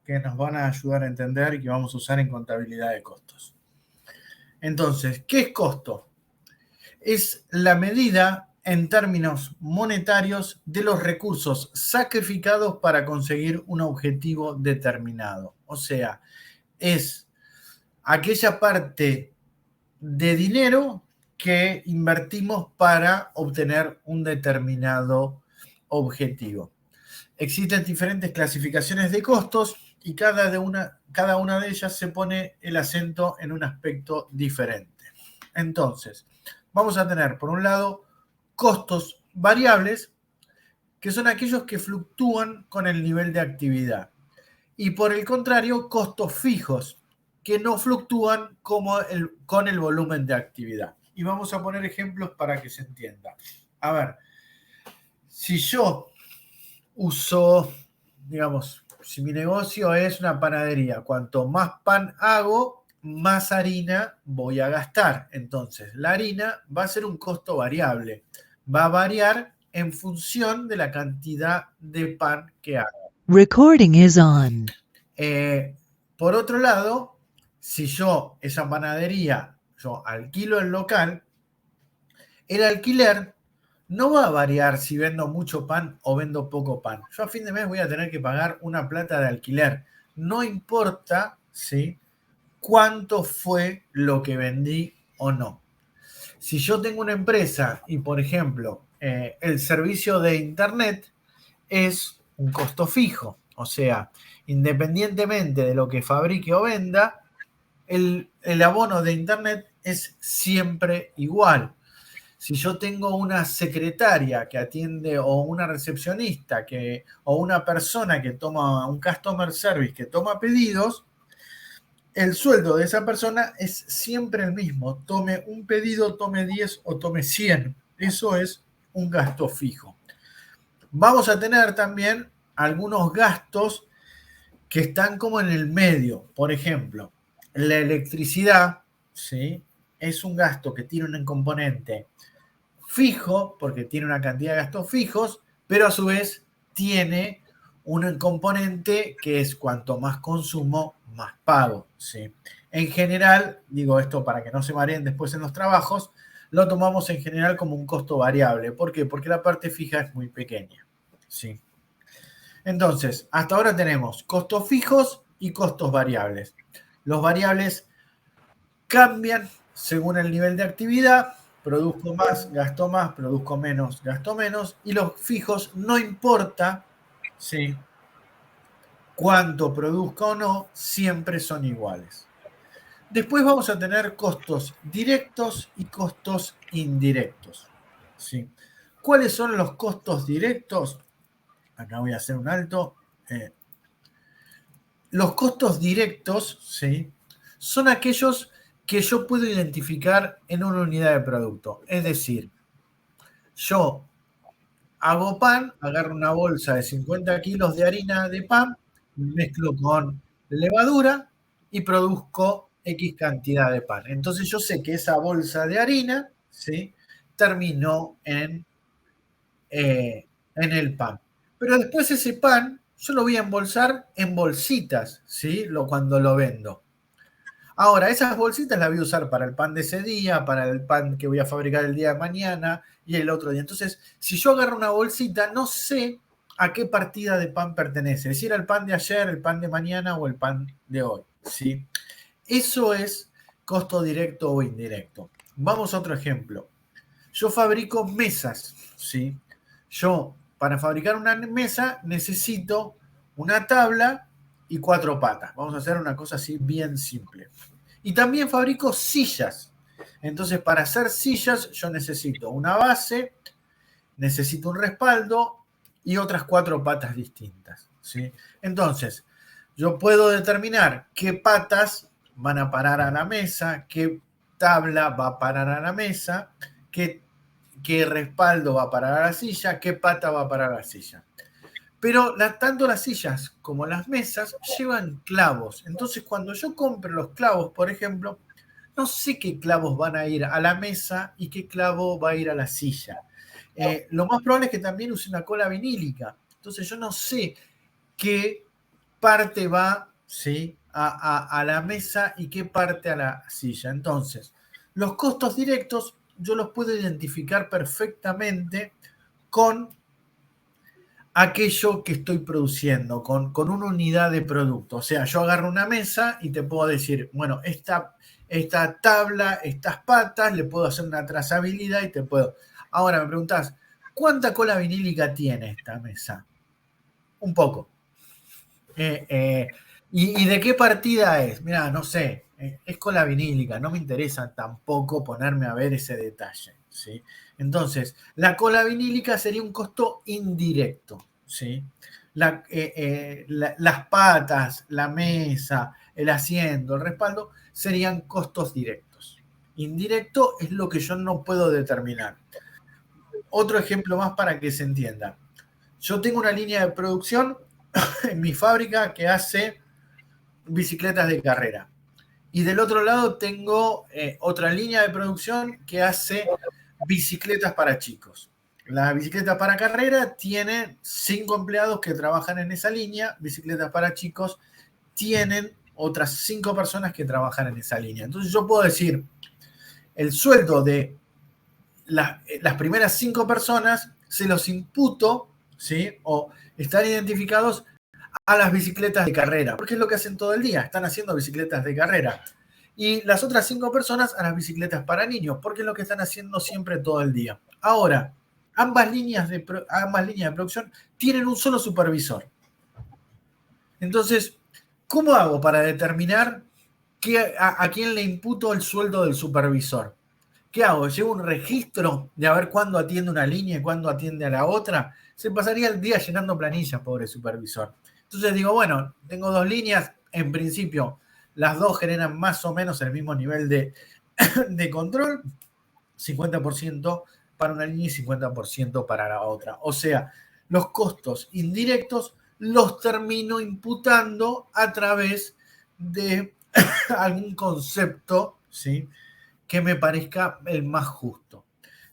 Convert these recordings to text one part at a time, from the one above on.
que nos van a ayudar a entender y que vamos a usar en contabilidad de costos. Entonces, ¿qué es costo? Es la medida en términos monetarios de los recursos sacrificados para conseguir un objetivo determinado. O sea, es aquella parte de dinero que invertimos para obtener un determinado objetivo. Existen diferentes clasificaciones de costos y cada una de ellas se pone el acento en un aspecto diferente. Entonces, vamos a tener, por un lado, costos variables, que son aquellos que fluctúan con el nivel de actividad. Y por el contrario, costos fijos, que no fluctúan con el volumen de actividad. Y vamos a poner ejemplos para que se entienda. A ver, si yo uso, digamos, si mi negocio es una panadería, cuanto más pan hago, más harina voy a gastar. Entonces, la harina va a ser un costo variable. Va a variar en función de la cantidad de pan que hago. Recording is on. Por otro lado, si yo esa panadería, yo alquilo el local, el alquiler no va a variar si vendo mucho pan o vendo poco pan. Yo a fin de mes voy a tener que pagar una plata de alquiler. No importa, ¿sí?, cuánto fue lo que vendí o no. Si yo tengo una empresa y, por ejemplo, el servicio de Internet es un costo fijo, o sea, independientemente de lo que fabrique o venda, el abono de Internet es siempre igual. Si yo tengo una secretaria que atiende o una recepcionista o una persona que toma un customer service que toma pedidos, el sueldo de esa persona es siempre el mismo. Tome un pedido, tome 10 o tome 100. Eso es un gasto fijo. Vamos a tener también algunos gastos que están como en el medio. Por ejemplo, la electricidad, ¿sí?, es un gasto que tiene un componente fijo, porque tiene una cantidad de gastos fijos, pero a su vez tiene un componente que es cuanto más consumo, más pago, ¿sí? En general, digo esto para que no se mareen después en los trabajos, lo tomamos en general como un costo variable. ¿Por qué? Porque la parte fija es muy pequeña, ¿sí? Entonces, hasta ahora tenemos costos fijos y costos variables. Los variables cambian según el nivel de actividad. Produzco más, produzco menos, gasto menos. Y los fijos no importa, ¿sí?, cuánto produzca o no, siempre son iguales. Después vamos a tener costos directos y costos indirectos, ¿sí? ¿Cuáles son los costos directos? Acá voy a hacer un alto. Los costos directos, ¿sí?, son aquellos que yo puedo identificar en una unidad de producto. Es decir, yo hago pan, agarro una bolsa de 50 kilos de harina de pan, mezclo con levadura y produzco X cantidad de pan. Entonces yo sé que esa bolsa de harina, ¿sí?, terminó en el pan. Pero después ese pan yo lo voy a embolsar en bolsitas, ¿sí?, cuando lo vendo. Ahora, esas bolsitas las voy a usar para el pan de ese día, para el pan que voy a fabricar el día de mañana y el otro día. Entonces, si yo agarro una bolsita, no sé a qué partida de pan pertenece. Si era el pan de ayer, el pan de mañana o el pan de hoy, ¿sí? Eso es costo directo o indirecto. Vamos a otro ejemplo. Yo fabrico mesas, ¿sí? Yo, para fabricar una mesa, necesito una tabla y 4 patas. Vamos a hacer una cosa así bien simple. Y también fabrico sillas. Entonces, para hacer sillas, yo necesito una base, necesito un respaldo y otras 4 patas distintas, ¿sí? Entonces, yo puedo determinar qué patas van a parar a la mesa, qué tabla va a parar a la mesa, qué respaldo va a parar a la silla, qué pata va a parar a la silla. Pero tanto las sillas como las mesas llevan clavos. Entonces, cuando yo compro los clavos, por ejemplo, no sé qué clavos van a ir a la mesa y qué clavo va a ir a la silla. Lo más probable es que también use una cola vinílica. Entonces, yo no sé qué parte va, ¿sí?, a la mesa y qué parte a la silla. Entonces, los costos directos yo los puedo identificar perfectamente con aquello que estoy produciendo, con una unidad de producto. O sea, yo agarro una mesa y te puedo decir, bueno, esta tabla, estas patas, le puedo hacer una trazabilidad y te puedo... Ahora me preguntás, ¿cuánta cola vinílica tiene esta mesa? Un poco. ¿Y de qué partida es? Mira, no sé, es cola vinílica, no me interesa tampoco ponerme a ver ese detalle, ¿sí? Entonces, la cola vinílica sería un costo indirecto, ¿sí? Las patas, la mesa, el asiento, el respaldo, serían costos directos. Indirecto es lo que yo no puedo determinar. Otro ejemplo más para que se entienda. Yo tengo una línea de producción en mi fábrica que hace bicicletas de carrera. Y del otro lado tengo otra línea de producción que hace bicicletas para chicos. La bicicleta para carrera tiene 5 empleados que trabajan en esa línea. Bicicletas para chicos tienen otras 5 personas que trabajan en esa línea. Entonces yo puedo decir, el sueldo de las primeras 5 personas se los imputo, ¿sí? O están identificados a las bicicletas de carrera, porque es lo que hacen todo el día, están haciendo bicicletas de carrera. Y las otras 5 personas a las bicicletas para niños, porque es lo que están haciendo siempre todo el día. Ahora, ambas líneas de producción tienen un solo supervisor. Entonces, ¿cómo hago para determinar a quién le imputo el sueldo del supervisor? ¿Qué hago? ¿Llevo un registro de a ver cuándo atiende una línea y cuándo atiende a la otra? Se pasaría el día llenando planillas, pobre supervisor. Entonces digo, bueno, tengo 2 líneas, en principio las 2 generan más o menos el mismo nivel de control, 50% para una línea y 50% para la otra. O sea, los costos indirectos los termino imputando a través de algún concepto, ¿sí?, que me parezca el más justo.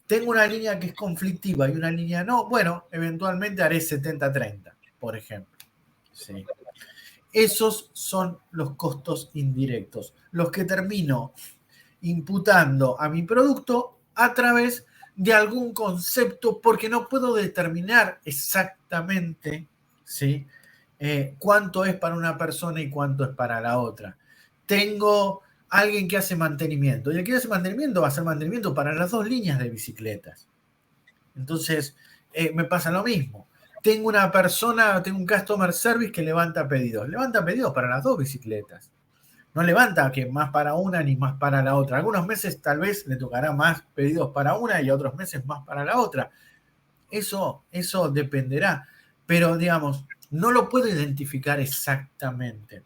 Tengo una línea que es conflictiva y una línea no, bueno, eventualmente haré 70-30, por ejemplo. ¿Sí? Esos son los costos indirectos, los que termino imputando a mi producto a través de algún concepto, porque no puedo determinar exactamente, ¿sí?, cuánto es para una persona y cuánto es para la otra. Tengo alguien que hace mantenimiento, y el que hace mantenimiento va a hacer mantenimiento para las 2 líneas de bicicletas. Entonces, me pasa lo mismo. Tengo una persona, tengo un customer service que levanta pedidos para las 2 bicicletas. No levanta que más para una ni más para la otra. Algunos meses tal vez le tocará más pedidos para una y otros meses más para la otra. Eso dependerá. Pero, digamos, no lo puedo identificar exactamente,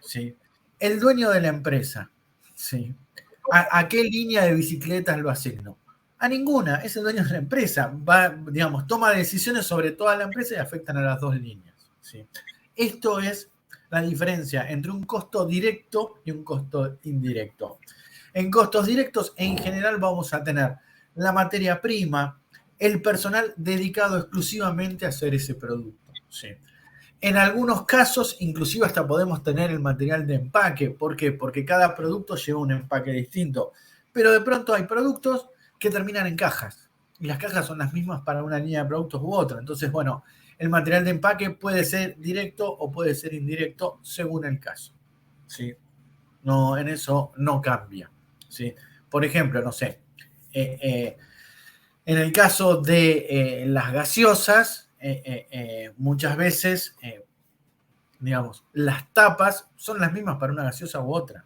¿sí? El dueño de la empresa, ¿sí?, ¿a qué línea de bicicletas lo asigno? A ninguna, es el dueño de la empresa. Va, digamos, toma decisiones sobre toda la empresa y afectan a las 2 líneas, ¿sí? Esto es la diferencia entre un costo directo y un costo indirecto. En costos directos, en general, vamos a tener la materia prima, el personal dedicado exclusivamente a hacer ese producto, ¿sí? En algunos casos, inclusive hasta podemos tener el material de empaque. ¿Por qué? Porque cada producto lleva un empaque distinto. Pero de pronto hay productos que terminan en cajas. Y las cajas son las mismas para una línea de productos u otra. Entonces, bueno, el material de empaque puede ser directo o puede ser indirecto según el caso, ¿sí? No, en eso no cambia, ¿sí? Por ejemplo, no sé, en el caso de las gaseosas, muchas veces, digamos, las tapas son las mismas para una gaseosa u otra.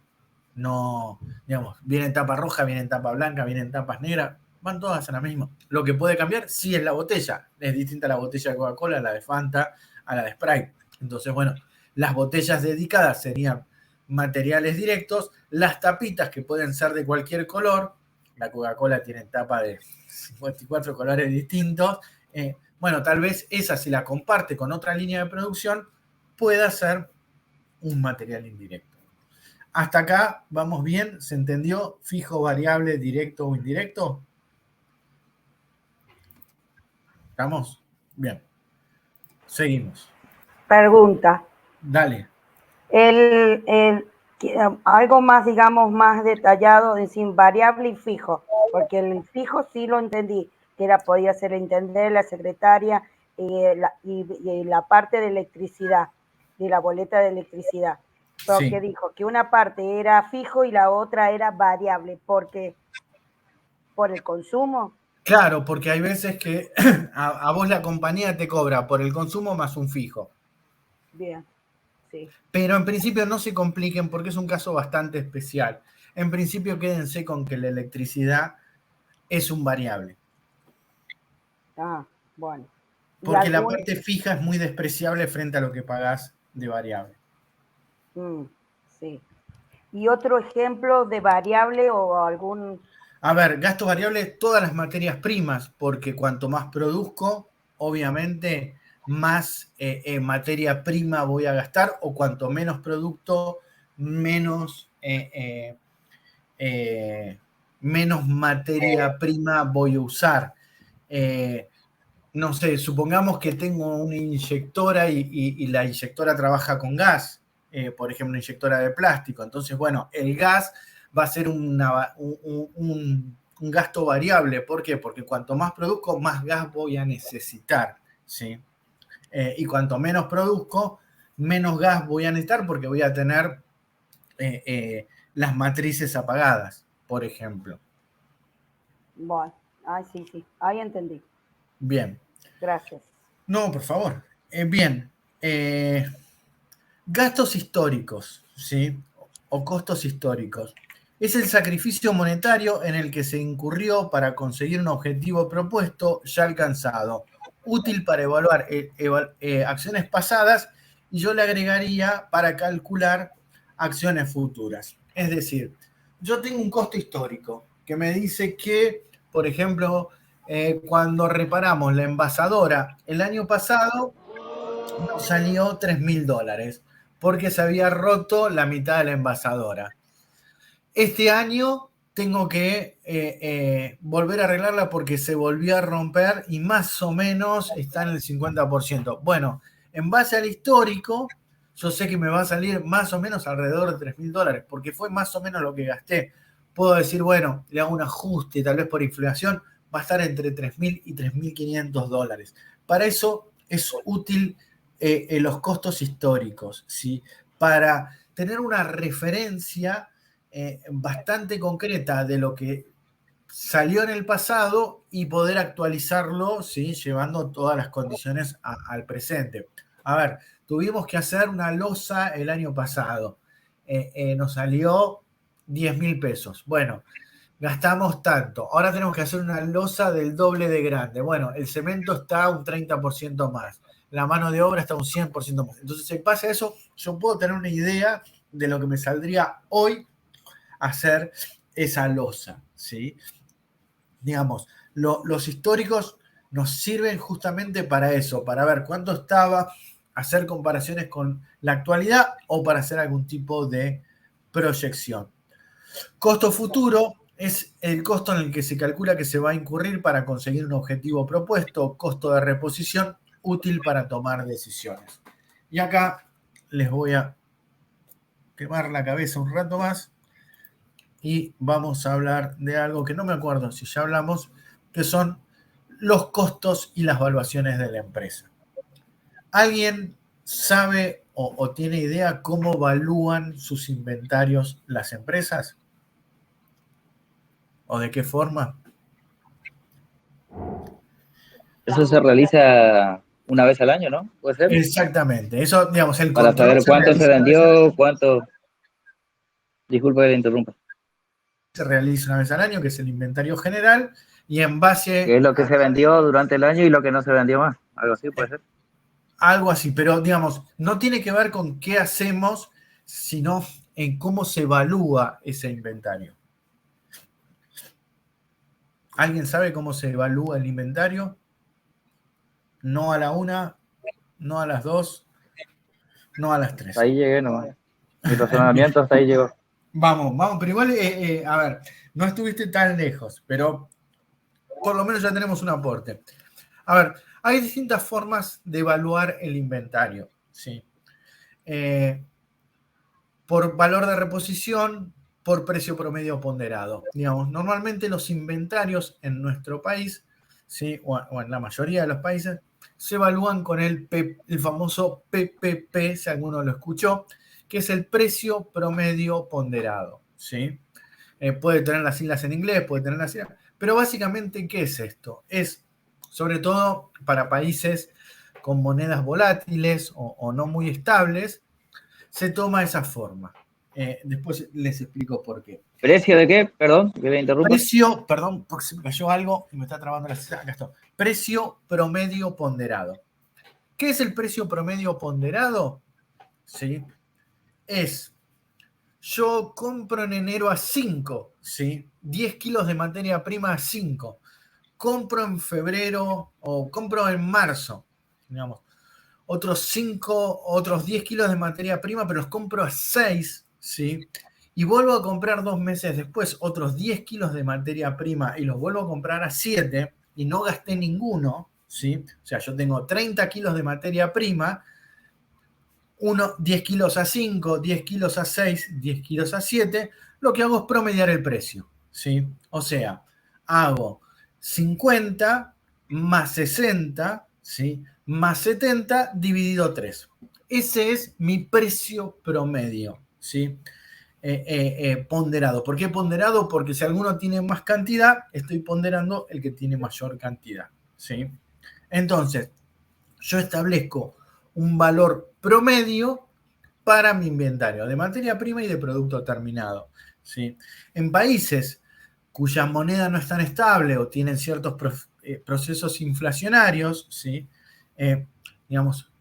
No, digamos, viene en tapa roja, viene en tapa blanca, viene en tapas negras, van todas a la misma. Lo que puede cambiar sí es la botella. Es distinta la botella de Coca-Cola, a la de Fanta, a la de Sprite. Entonces, bueno, las botellas dedicadas serían materiales directos, las tapitas que pueden ser de cualquier color, la Coca-Cola tiene tapa de 54 colores distintos, bueno, tal vez esa si la comparte con otra línea de producción pueda ser un material indirecto. Hasta acá vamos bien, ¿se entendió? Fijo, variable, directo o indirecto. ¿Estamos? Bien. Seguimos. Pregunta. Dale. El, el, algo más, digamos, más detallado, decir variable y fijo, porque el fijo sí lo entendí, que era, podía ser el intendente, la secretaria y la parte de electricidad, de la boleta de electricidad. Pero que Sí. dijo que una parte era fijo y la otra era variable, porque por el consumo. Claro, porque hay veces que a vos la compañía te cobra por el consumo más un fijo. Bien, sí. Pero en principio no se compliquen porque es un caso bastante especial. En principio quédense con que la electricidad es un variable. Ah, bueno. ¿Y Porque la algún? parte fija es muy despreciable frente a lo que pagás de variable. Sí. ¿Y otro ejemplo de variable o algún? A ver, gasto variable, todas las materias primas, porque cuanto más produzco, obviamente más materia prima voy a gastar, o cuanto menos producto, menos, menos materia prima voy a usar. Eh, no sé, supongamos que tengo una inyectora y la inyectora trabaja con gas, por ejemplo, una inyectora de plástico. Entonces, bueno, el gas va a ser un gasto variable. ¿Por qué? Porque cuanto más produzco, más gas voy a necesitar. ¿Sí? Y cuanto menos produzco, menos gas voy a necesitar porque voy a tener las matrices apagadas, por ejemplo. Bueno, ay, sí, sí, ahí entendí. Bien. Gracias. No, por favor. Bien. Gastos históricos, ¿sí? O costos históricos. Es el sacrificio monetario en el que se incurrió para conseguir un objetivo propuesto ya alcanzado, útil para evaluar acciones pasadas y yo le agregaría para calcular acciones futuras. Es decir, yo tengo un costo histórico que me dice que, por ejemplo, cuando reparamos la envasadora el año pasado, nos salió $3.000 porque se había roto la mitad de la envasadora. Este año tengo que volver a arreglarla porque se volvió a romper y más o menos está en el 50%. Bueno, en base al histórico, yo sé que me va a salir más o menos alrededor de $3.000 porque fue más o menos lo que gasté. Puedo decir, bueno, le hago un ajuste, tal vez por inflación, va a estar entre $3.000 y $3.500. Para eso es útil los costos históricos, ¿sí? Para tener una referencia bastante concreta de lo que salió en el pasado y poder actualizarlo, ¿sí? Llevando todas las condiciones al presente. A ver, tuvimos que hacer una losa el año pasado. Nos salió $10.000. Bueno, gastamos tanto. Ahora tenemos que hacer una losa del doble de grande. Bueno, el cemento está un 30% más. La mano de obra está un 100% más. Entonces, en base a eso, yo puedo tener una idea de lo que me saldría hoy hacer esa losa, ¿sí? Digamos, los históricos nos sirven justamente para eso, para ver cuánto estaba, hacer comparaciones con la actualidad o para hacer algún tipo de proyección. Costo futuro es el costo en el que se calcula que se va a incurrir para conseguir un objetivo propuesto, costo de reposición útil para tomar decisiones. Y acá les voy a quemar la cabeza un rato más y vamos a hablar de algo que no me acuerdo si ya hablamos, que son los costos y las valuaciones de la empresa. ¿Alguien sabe o tiene idea cómo evalúan sus inventarios las empresas? ¿O de qué forma? Eso se realiza una vez al año, ¿no? ¿Puede ser? Exactamente. Eso, digamos, el Para control saber cuánto se vendió, cuánto... Disculpe que le interrumpa. se realiza una vez al año, que es el inventario general, y en base ¿Qué es lo que se vendió durante el año y lo que no se vendió más? Algo así puede ser. algo así, pero digamos, no tiene que ver con qué hacemos, sino en cómo se evalúa ese inventario. ¿Alguien sabe cómo se evalúa el inventario? No a la una, no a las dos, no a las Hasta tres. ahí llegué nomás. Mi razonamiento hasta ahí llegó. Vamos, pero igual, a ver, no estuviste tan lejos, pero por lo menos ya tenemos un aporte. A ver, hay distintas formas de evaluar el inventario, ¿sí? por valor de reposición, por precio promedio ponderado. Digamos, normalmente los inventarios en nuestro país, ¿sí? o en la mayoría de los países, se evalúan con el famoso PPP, si alguno lo escuchó, que es el precio promedio ponderado, ¿sí? Puede tener las siglas en inglés, puede tener las siglas, pero básicamente, ¿qué es esto? Es, sobre todo para países con monedas volátiles o no muy estables, se toma esa forma. Después les explico por qué. ¿Precio de qué? Perdón, que me interrumpa. Precio, perdón, porque se me cayó algo y me está trabando la cita. Acá está. Precio promedio ponderado. ¿Qué es el precio promedio ponderado? ¿Sí? Es, yo compro en enero a 5, ¿sí? 10 kilos de materia prima a 5. Compro en febrero o compro en marzo, digamos. Otros 10 kilos de materia prima, pero los compro a 6, ¿sí? Y vuelvo a comprar 2 meses después otros 10 kilos de materia prima y los vuelvo a comprar a 7 y no gasté ninguno, ¿sí? O sea, yo tengo 30 kilos de materia prima, 10 kilos a 5, 10 kilos a 6, 10 kilos a 7, lo que hago es promediar el precio, ¿sí? O sea, hago 50 más 60, ¿sí? Más 70 dividido 3. Ese es mi precio promedio, ¿sí? Ponderado. ¿Por qué ponderado? Porque si alguno tiene más cantidad, estoy ponderando el que tiene mayor cantidad, ¿sí? Entonces, yo establezco un valor promedio para mi inventario de materia prima y de producto terminado, ¿sí? En países cuya moneda no es tan estable o tienen ciertos procesos inflacionarios, ¿sí? Digamos,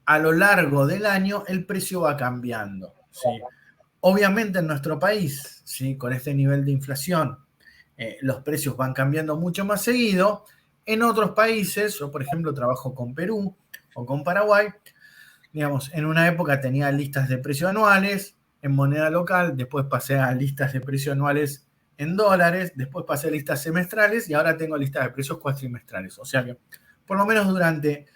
a lo largo del año el precio va cambiando, ¿sí? Obviamente en nuestro país, ¿sí? Con este nivel de inflación, los precios van cambiando mucho más seguido. En otros países, yo por ejemplo trabajo con Perú o con Paraguay, digamos, en una época tenía listas de precios anuales en moneda local, después pasé a listas de precios anuales en dólares, después pasé a listas semestrales y ahora tengo listas de precios cuatrimestrales. O sea que por lo menos durante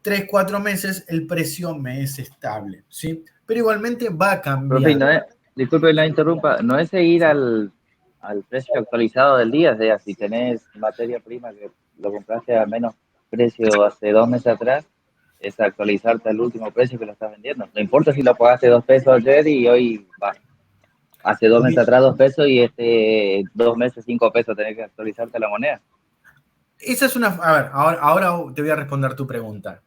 3, 4 meses el precio me es estable, ¿sí? Pero igualmente va cambiando. Disculpe la interrumpa, no es seguir al precio actualizado del día, o sea, si tenés materia prima que lo compraste a menos precio hace 2 meses atrás, es actualizarte al último precio que lo estás vendiendo. No importa si lo pagaste 2 pesos ayer y hoy va. Hace 2 meses atrás 2 pesos y 2 meses 5 pesos tenés que actualizarte la moneda. Esa es una... A ver, ahora te voy a responder tu pregunta.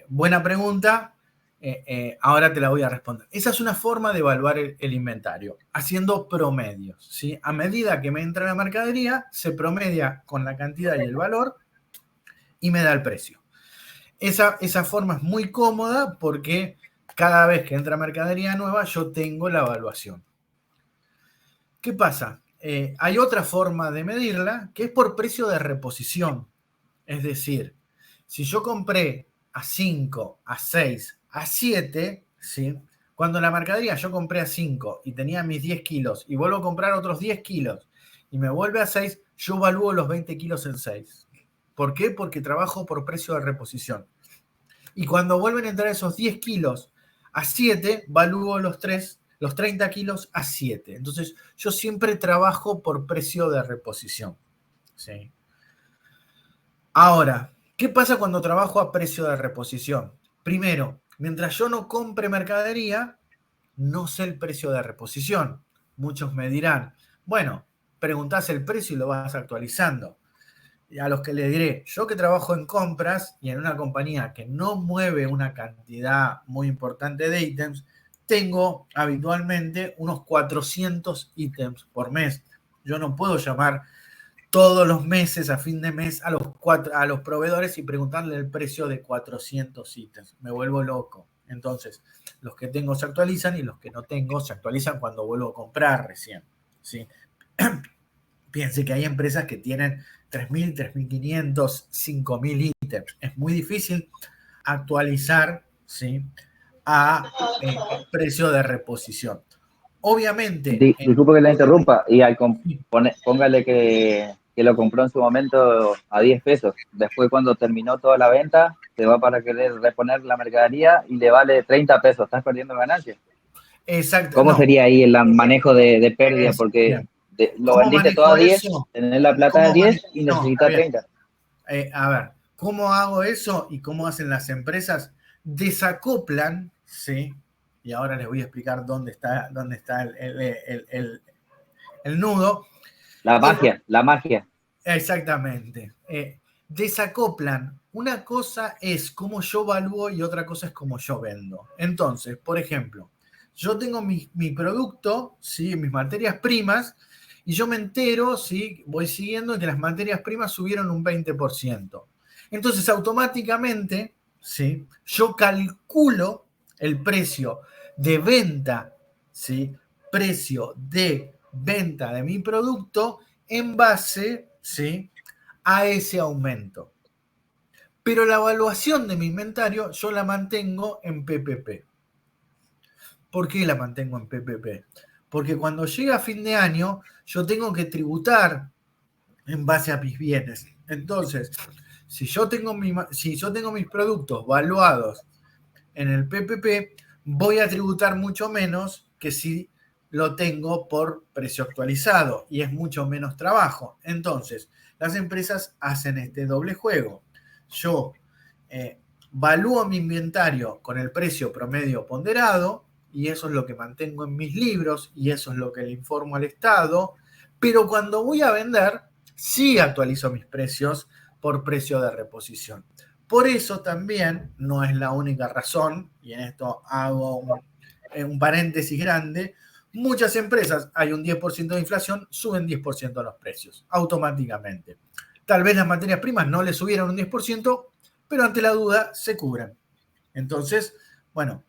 Buena pregunta. Ahora te la voy a responder. Esa es una forma de evaluar el inventario, haciendo promedios, ¿sí? A medida que me entra la mercadería, se promedia con la cantidad y el valor y me da el precio. Esa forma es muy cómoda porque cada vez que entra mercadería nueva, yo tengo la evaluación. ¿Qué pasa? Hay otra forma de medirla que es por precio de reposición. Es decir, si yo compré a 5, a 6, a 7, ¿sí? Cuando la mercadería yo compré a 5 y tenía mis 10 kilos y vuelvo a comprar otros 10 kilos y me vuelve a 6, yo evalúo los 20 kilos en 6. ¿Por qué? Porque trabajo por precio de reposición. Y cuando vuelven a entrar esos 10 kilos a 7, evalúo los 30 kilos a 7. Entonces, yo siempre trabajo por precio de reposición, ¿sí? Ahora, ¿qué pasa cuando trabajo a precio de reposición? Primero, mientras yo no compre mercadería, no sé el precio de reposición. Muchos me dirán, bueno, preguntás el precio y lo vas actualizando. Y a los que les diré, yo que trabajo en compras y en una compañía que no mueve una cantidad muy importante de ítems, tengo habitualmente unos 400 ítems por mes. Yo no puedo llamar todos los meses, a fin de mes, a los proveedores y preguntarle el precio de 400 ítems. Me vuelvo loco. Entonces, los que tengo se actualizan y los que no tengo se actualizan cuando vuelvo a comprar recién, ¿sí? Piense que hay empresas que tienen 3.000, 3.500, 5.000 ítems. Es muy difícil actualizar, ¿sí? A precio de reposición. Obviamente... Disculpe que la interrumpa, y póngale que que lo compró en su momento a 10 pesos. Después, cuando terminó toda la venta, se va para querer reponer la mercadería y le vale 30 pesos. Estás perdiendo ganancias. Exacto, ¿Cómo no, sería ahí el manejo de pérdida? es Porque bien. lo ¿Cómo vendiste todo manejo a 10, eso? tenés la plata de ¿Cómo 10 manejo? y No, está necesitas bien. 30. A ver, ¿cómo hago eso y cómo hacen las empresas? Desacoplan, ¿sí? Y ahora les voy a explicar dónde está el nudo. El- La magia. Exactamente. Desacoplan. Una cosa es cómo yo evalúo y otra cosa es cómo yo vendo. Entonces, por ejemplo, yo tengo mi producto, ¿sí? Mis materias primas, y yo me entero, ¿sí? Voy siguiendo que las materias primas subieron un 20%. Entonces, automáticamente, ¿sí? Yo calculo el precio de venta, ¿sí? Precio de venta de mi producto en base, ¿sí? A ese aumento. Pero la evaluación de mi inventario yo la mantengo en PPP. ¿Por qué la mantengo en PPP? Porque cuando llega fin de año yo tengo que tributar en base a mis bienes. Entonces, si yo tengo mis productos valuados en el PPP, voy a tributar mucho menos que si lo tengo por precio actualizado y es mucho menos trabajo. Entonces, las empresas hacen este doble juego. Yo valúo mi inventario con el precio promedio ponderado y eso es lo que mantengo en mis libros y eso es lo que le informo al Estado, pero cuando voy a vender, sí actualizo mis precios por precio de reposición. Por eso también no es la única razón, y en esto hago un paréntesis grande, muchas empresas, hay un 10% de inflación, suben 10% los precios, automáticamente. Tal vez las materias primas no le subieron un 10%, pero ante la duda se cubren. Entonces, bueno,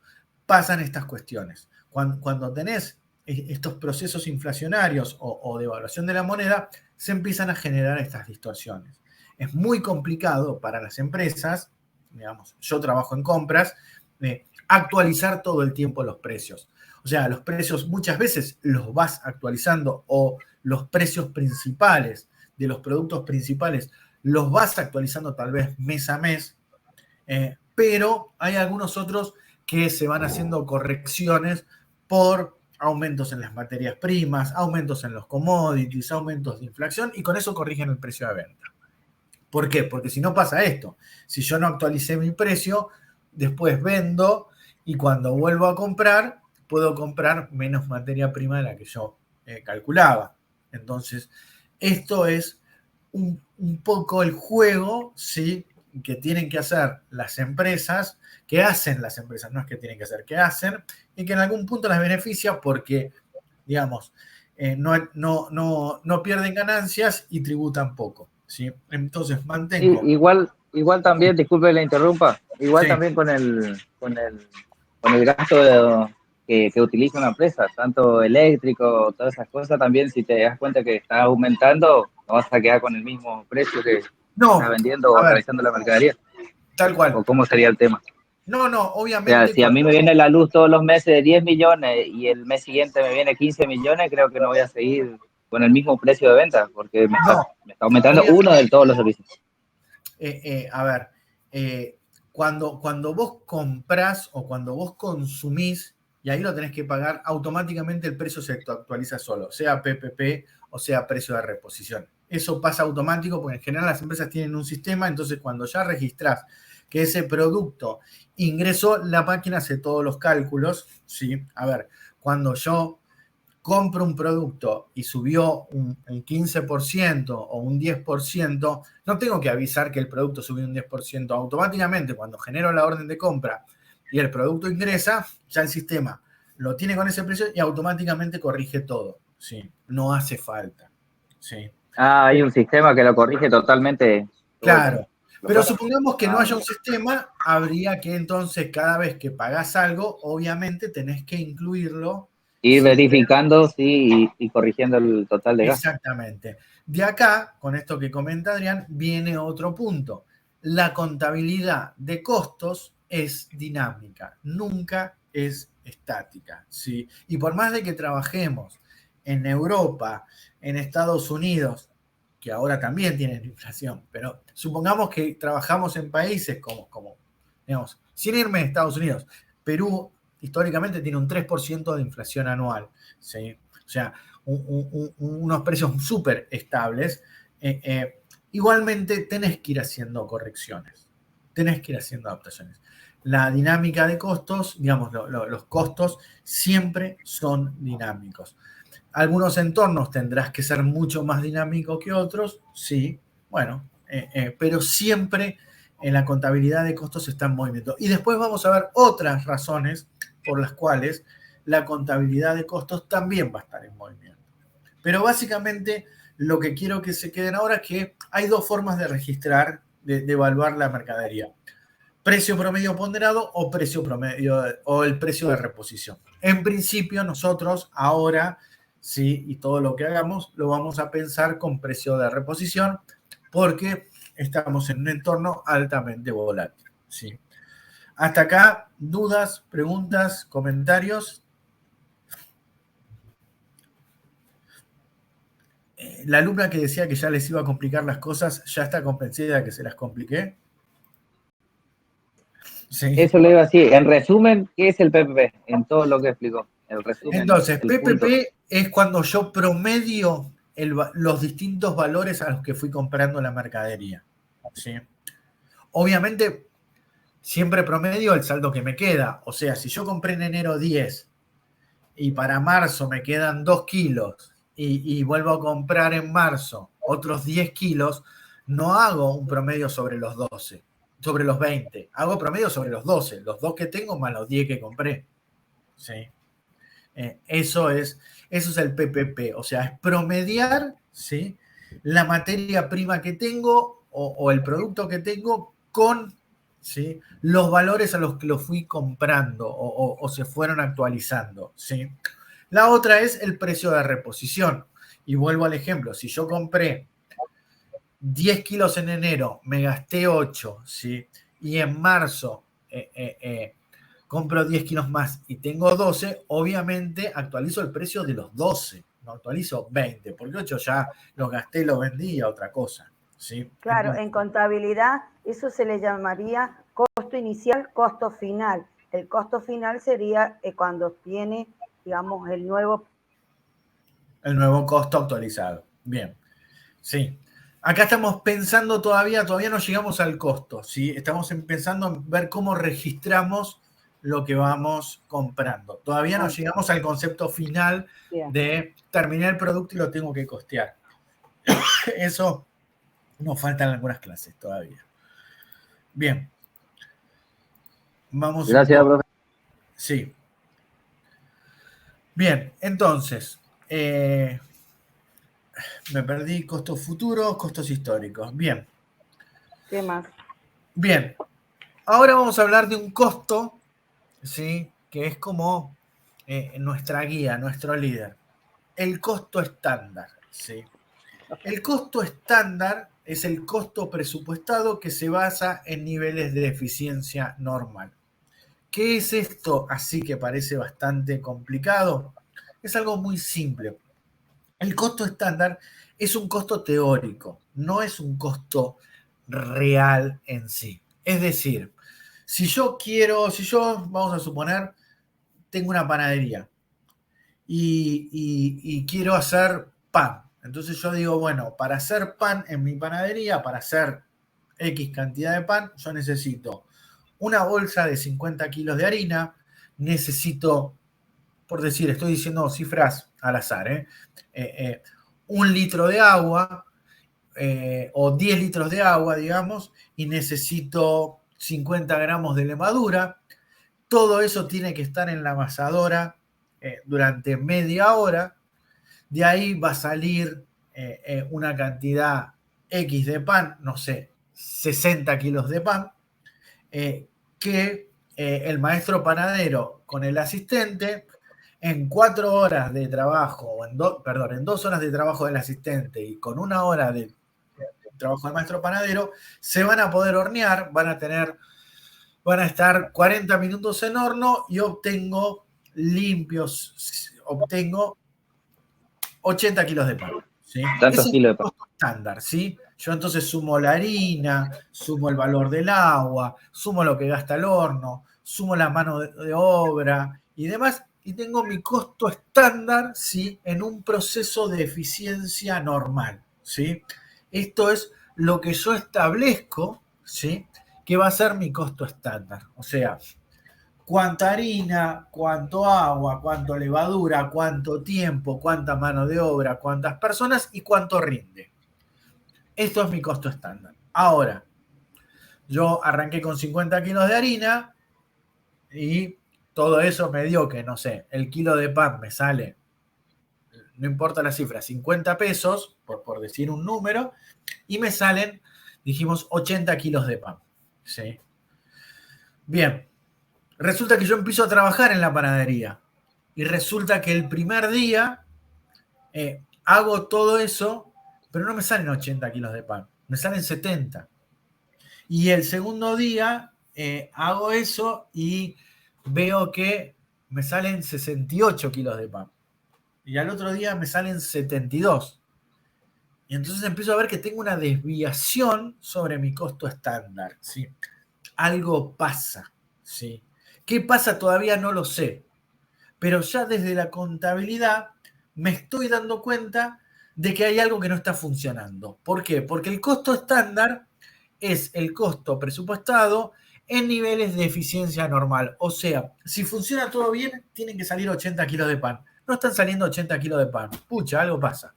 pasan estas cuestiones. Cuando tenés estos procesos inflacionarios o de evaluación de la moneda, se empiezan a generar estas distorsiones. Es muy complicado para las empresas, digamos, yo trabajo en compras, actualizar todo el tiempo los precios. O sea, los precios muchas veces los vas actualizando o los precios principales de los productos principales los vas actualizando tal vez mes a mes, pero hay algunos otros que se van haciendo correcciones por aumentos en las materias primas, aumentos en los commodities, aumentos de inflación, y con eso corrigen el precio de venta. ¿Por qué? Porque si no pasa esto, si yo no actualicé mi precio, después vendo y cuando vuelvo a comprar, puedo comprar menos materia prima de la que yo calculaba. Entonces, esto es un poco el juego, ¿sí? Que tienen que hacer las empresas, que hacen las empresas, no es que tienen que hacer, que hacen, y que en algún punto las beneficia porque, digamos, no pierden ganancias y tributan poco, ¿sí? Entonces Sí, mantengo. igual también, disculpe la interrumpa, igual Sí, también con el gasto que utiliza una empresa, tanto eléctrico, todas esas cosas, también si te das cuenta que está aumentando, no vas a quedar con el mismo precio que estás no, vendiendo a o ver, realizando la mercadería, tal cual. o cómo sería el tema. No, no, O sea, obviamente si a mí me cuando. viene la luz todos los meses de 10 millones y el mes siguiente me viene 15 millones, creo que no voy a seguir con el mismo precio de venta, porque No, me está aumentando uno de obviamente. todos los servicios. A ver, cuando vos comprás o cuando vos consumís, y ahí lo tenés que pagar, automáticamente el precio se actualiza solo, sea PPP o sea precio de reposición. Eso pasa automático porque en general las empresas tienen un sistema, entonces cuando ya registrás que ese producto ingresó, la máquina hace todos los cálculos, ¿sí? A ver, cuando yo compro un producto y subió un 15% o un 10%, no tengo que avisar que el producto subió un 10%. Automáticamente, cuando genero la orden de compra y el producto ingresa, ya el sistema lo tiene con ese precio y automáticamente corrige todo. ¿Sí? No hace falta. ¿Sí? Ah, hay un sistema que lo corrige totalmente Claro. los Pero datos. supongamos que no Ah, haya un sistema, habría que entonces cada vez que pagás algo, obviamente tenés que incluirlo. ir ¿Sí? verificando, sí, y corrigiendo el total de gasto. Exactamente. De acá, con esto que comenta Adrián, viene otro punto. La contabilidad de costos es dinámica, nunca es estática, ¿sí? Y por más de que trabajemos en Europa, en Estados Unidos que ahora también tienen inflación, pero supongamos que trabajamos en países como digamos, sin irme a Estados Unidos, Perú históricamente tiene un 3% de inflación anual, ¿sí? O sea, unos precios súper estables. Igualmente tenés que ir haciendo correcciones, tenés que ir haciendo adaptaciones. La dinámica de costos, digamos, los costos siempre son dinámicos. Algunos entornos tendrás que ser mucho más dinámico que otros, sí, bueno, pero siempre en la contabilidad de costos está en movimiento. Y después vamos a ver otras razones por las cuales la contabilidad de costos también va a estar en movimiento. Pero básicamente lo que quiero que se queden ahora es que hay dos formas de registrar, de evaluar la mercadería. Precio promedio ponderado o precio promedio o el precio de reposición. En principio nosotros ahora, sí, y todo lo que hagamos lo vamos a pensar con precio de reposición porque estamos en un entorno altamente volátil, ¿sí? Hasta acá, dudas, preguntas, comentarios. La alumna que decía que ya les iba a complicar las cosas, ¿ya está convencida de que se las compliqué? Sí. Eso le iba así. En resumen, ¿qué es el PPP? En todo lo que explicó. El resumen. Entonces, el PPP punto. es cuando yo promedio los distintos valores a los que fui comprando la mercadería, ¿sí? Obviamente, siempre promedio el saldo que me queda. O sea, si yo compré en enero 10 y para marzo me quedan 2 kilos y vuelvo a comprar en marzo otros 10 kilos, no hago un promedio sobre los 12, sobre los 20. Hago promedio sobre los 12, los 2 que tengo más los 10 que compré, ¿sí? Eso es el PPP, o sea, es promediar, ¿sí?, la materia prima que tengo o el producto que tengo con, ¿sí?, los valores a los que lo fui comprando o se fueron actualizando, ¿sí? La otra es el precio de reposición. Y vuelvo al ejemplo, si yo compré 10 kilos en enero, me gasté 8, ¿sí?, y en marzo compro 10 kilos más y tengo 12, obviamente actualizo el precio de los 12, no actualizo 20, porque 8 ya los gasté, los vendí a otra cosa, ¿sí? Claro, Entonces, en contabilidad eso se le llamaría costo inicial, costo final. El costo final sería cuando tiene, digamos, el nuevo costo actualizado. Bien, sí. Acá estamos pensando todavía no llegamos al costo, ¿sí? Estamos pensando en ver cómo registramos lo que vamos comprando. Todavía no llegamos al concepto final de terminar el producto y lo tengo que costear. Eso nos faltan algunas clases todavía. Bien. Vamos. Gracias, profe. Sí. Bien, entonces, me perdí costos futuros, costos históricos. Bien. ¿Qué más? Bien. Ahora vamos a hablar de un costo, ¿sí?, que es como nuestra guía, nuestro líder. El costo estándar, ¿sí? El costo estándar es el costo presupuestado que se basa en niveles de eficiencia normal. ¿Qué es esto? Así que parece bastante complicado. Es algo muy simple. El costo estándar es un costo teórico, no es un costo real en sí. Es decir, si yo, vamos a suponer, tengo una panadería y quiero hacer pan. Entonces yo digo, bueno, para hacer pan en mi panadería, para hacer X cantidad de pan, yo necesito una bolsa de 50 kilos de harina, necesito, por decir, estoy diciendo cifras al azar, 1 litro de agua o 10 litros de agua, digamos, y necesito 50 gramos de levadura. Todo eso tiene que estar en la amasadora durante media hora. De ahí va a salir una cantidad X de pan, no sé, 60 kilos de pan, que el maestro panadero con el asistente en 4 horas de trabajo, en 2 horas de trabajo del asistente y con 1 hora de trabajo del maestro panadero, se van a poder hornear, van a estar 40 minutos en horno y obtengo 80 kilos de pan, ¿sí? Tantos Ese es kilos el de pan. costo estándar, ¿sí? Yo entonces sumo la harina, sumo el valor del agua, sumo lo que gasta el horno, sumo la mano de obra y demás, y tengo mi costo estándar, ¿sí? En un proceso de eficiencia normal, ¿sí? Esto es lo que yo establezco, ¿sí? Que va a ser mi costo estándar. O sea, cuánta harina, cuánto agua, cuánto levadura, cuánto tiempo, cuánta mano de obra, cuántas personas y cuánto rinde. Esto es mi costo estándar. Ahora, yo arranqué con 50 kilos de harina y todo eso me dio que, no sé, el kilo de pan me sale, no importa la cifra, 50 pesos, por decir un número, y me salen, dijimos, 80 kilos de pan. ¿Sí? Bien, resulta que yo empiezo a trabajar en la panadería y resulta que el primer día hago todo eso, pero no me salen 80 kilos de pan, me salen 70. Y el segundo día hago eso y veo que me salen 68 kilos de pan. Y al otro día me salen 72. Y entonces empiezo a ver que tengo una desviación sobre mi costo estándar. ¿Sí? Algo pasa. ¿Sí? ¿Qué pasa? Todavía no lo sé. Pero ya desde la contabilidad me estoy dando cuenta de que hay algo que no está funcionando. ¿Por qué? Porque el costo estándar es el costo presupuestado en niveles de eficiencia normal. O sea, si funciona todo bien, tienen que salir 80 kilos de pan. No están saliendo 80 kilos de pan. Pucha, algo pasa.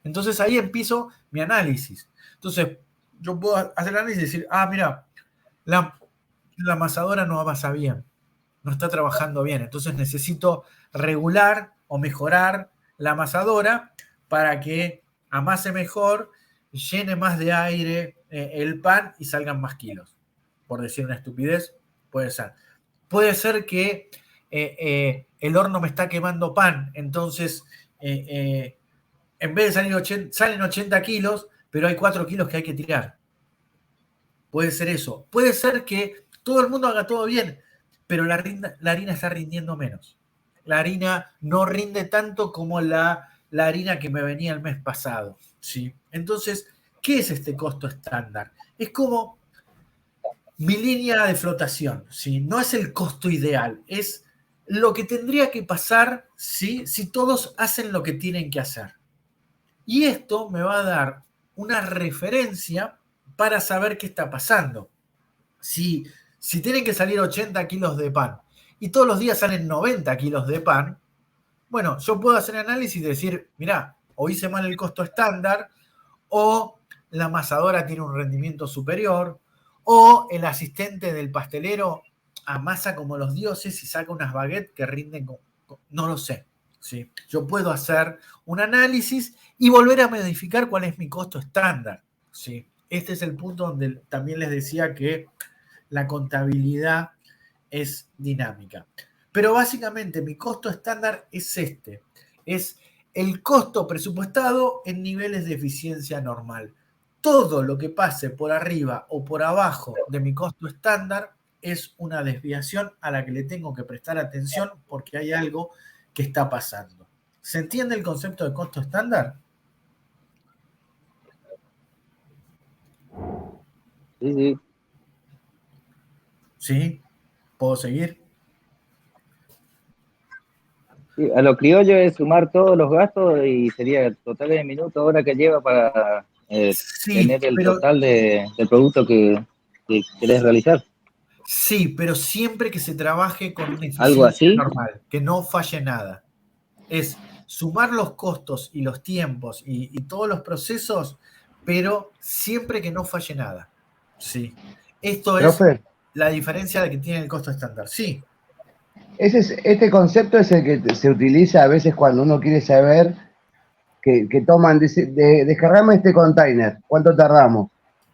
Entonces ahí empiezo mi análisis. Entonces, yo puedo hacer el análisis y decir, mira, la, la amasadora no amasa bien, no está trabajando bien. Entonces necesito regular o mejorar la amasadora para que amase mejor, llene más de aire el pan y salgan más kilos. Por decir una estupidez, puede ser. Puede ser que el horno me está quemando pan, entonces en vez de salir 80, salen 80 kilos, pero hay 4 kilos que hay que tirar. Puede ser eso. Puede ser que todo el mundo haga todo bien, pero la harina está rindiendo menos. La harina no rinde tanto como la harina que me venía el mes pasado. ¿Sí? Entonces, ¿qué es este costo estándar? Es como mi línea de flotación. ¿Sí? No es el costo ideal, es lo que tendría que pasar, ¿sí? Si todos hacen lo que tienen que hacer. Y esto me va a dar una referencia para saber qué está pasando. Si tienen que salir 80 kilos de pan y todos los días salen 90 kilos de pan, bueno, yo puedo hacer análisis y decir, mirá, o hice mal el costo estándar, o la amasadora tiene un rendimiento superior, o el asistente del pastelero amasa como los dioses y saca unas baguettes que rinden, no lo sé. ¿Sí? Yo puedo hacer un análisis y volver a modificar cuál es mi costo estándar. ¿Sí? Este es el punto donde también les decía que la contabilidad es dinámica. Pero básicamente mi costo estándar es este, es el costo presupuestado en niveles de eficiencia normal. Todo lo que pase por arriba o por abajo de mi costo estándar es una desviación a la que le tengo que prestar atención porque hay algo que está pasando. ¿Se entiende el concepto de costo estándar? Sí, sí. ¿Sí? ¿Puedo seguir? Sí, a lo criollo es sumar todos los gastos y sería el total de minutos, hora que lleva para Sí, tener el pero total del producto que querés realizar. sí, pero siempre que se trabaje con una Algo eficiencia así. normal, que no falle nada. Es sumar los costos y los tiempos y todos los procesos, pero siempre que no falle nada. Sí. Esto es Profe, la diferencia de que tiene el costo estándar. Sí, este concepto es el que se utiliza a veces cuando uno quiere saber que toman, dice, descargame este container, ¿cuánto tardamos?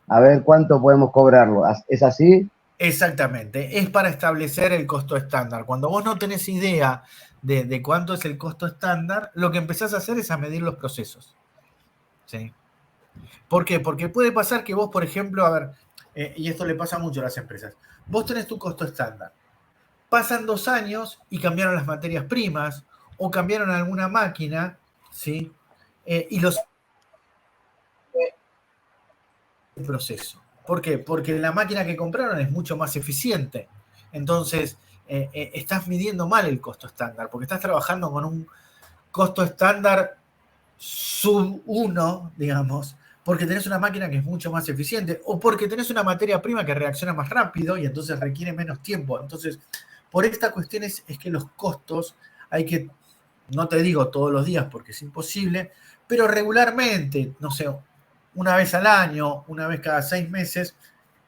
A ver cuánto podemos cobrarlo. ¿Es así? exactamente. Es para establecer el costo estándar. Cuando vos no tenés idea de cuánto es el costo estándar, lo que empezás a hacer es a medir los procesos. ¿Sí? ¿Por qué? Porque puede pasar que vos, por ejemplo, a ver, y esto le pasa mucho a las empresas, vos tenés tu costo estándar. Pasan 2 años y cambiaron las materias primas o cambiaron alguna máquina, ¿sí? Y los proceso. ¿Por qué? Porque la máquina que compraron es mucho más eficiente. Entonces, estás midiendo mal el costo estándar, porque estás trabajando con un costo estándar sub 1, digamos, porque tenés una máquina que es mucho más eficiente, o porque tenés una materia prima que reacciona más rápido y entonces requiere menos tiempo. Entonces, por esta cuestión es que los costos hay que, no te digo todos los días porque es imposible, pero regularmente, no sé, una vez al año, una vez cada 6 meses,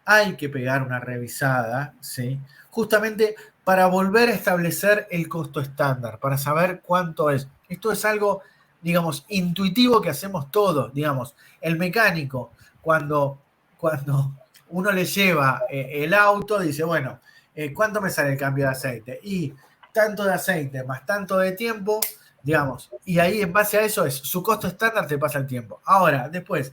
hay que pegar una revisada, ¿sí? Justamente para volver a establecer el costo estándar, para saber cuánto es. Esto es algo, digamos, intuitivo que hacemos todos, digamos. El mecánico, cuando uno le lleva el auto, dice, bueno, ¿cuánto me sale el cambio de aceite? Y tanto de aceite más tanto de tiempo, digamos, y ahí en base a eso es su costo estándar, te pasa el tiempo. Ahora, después,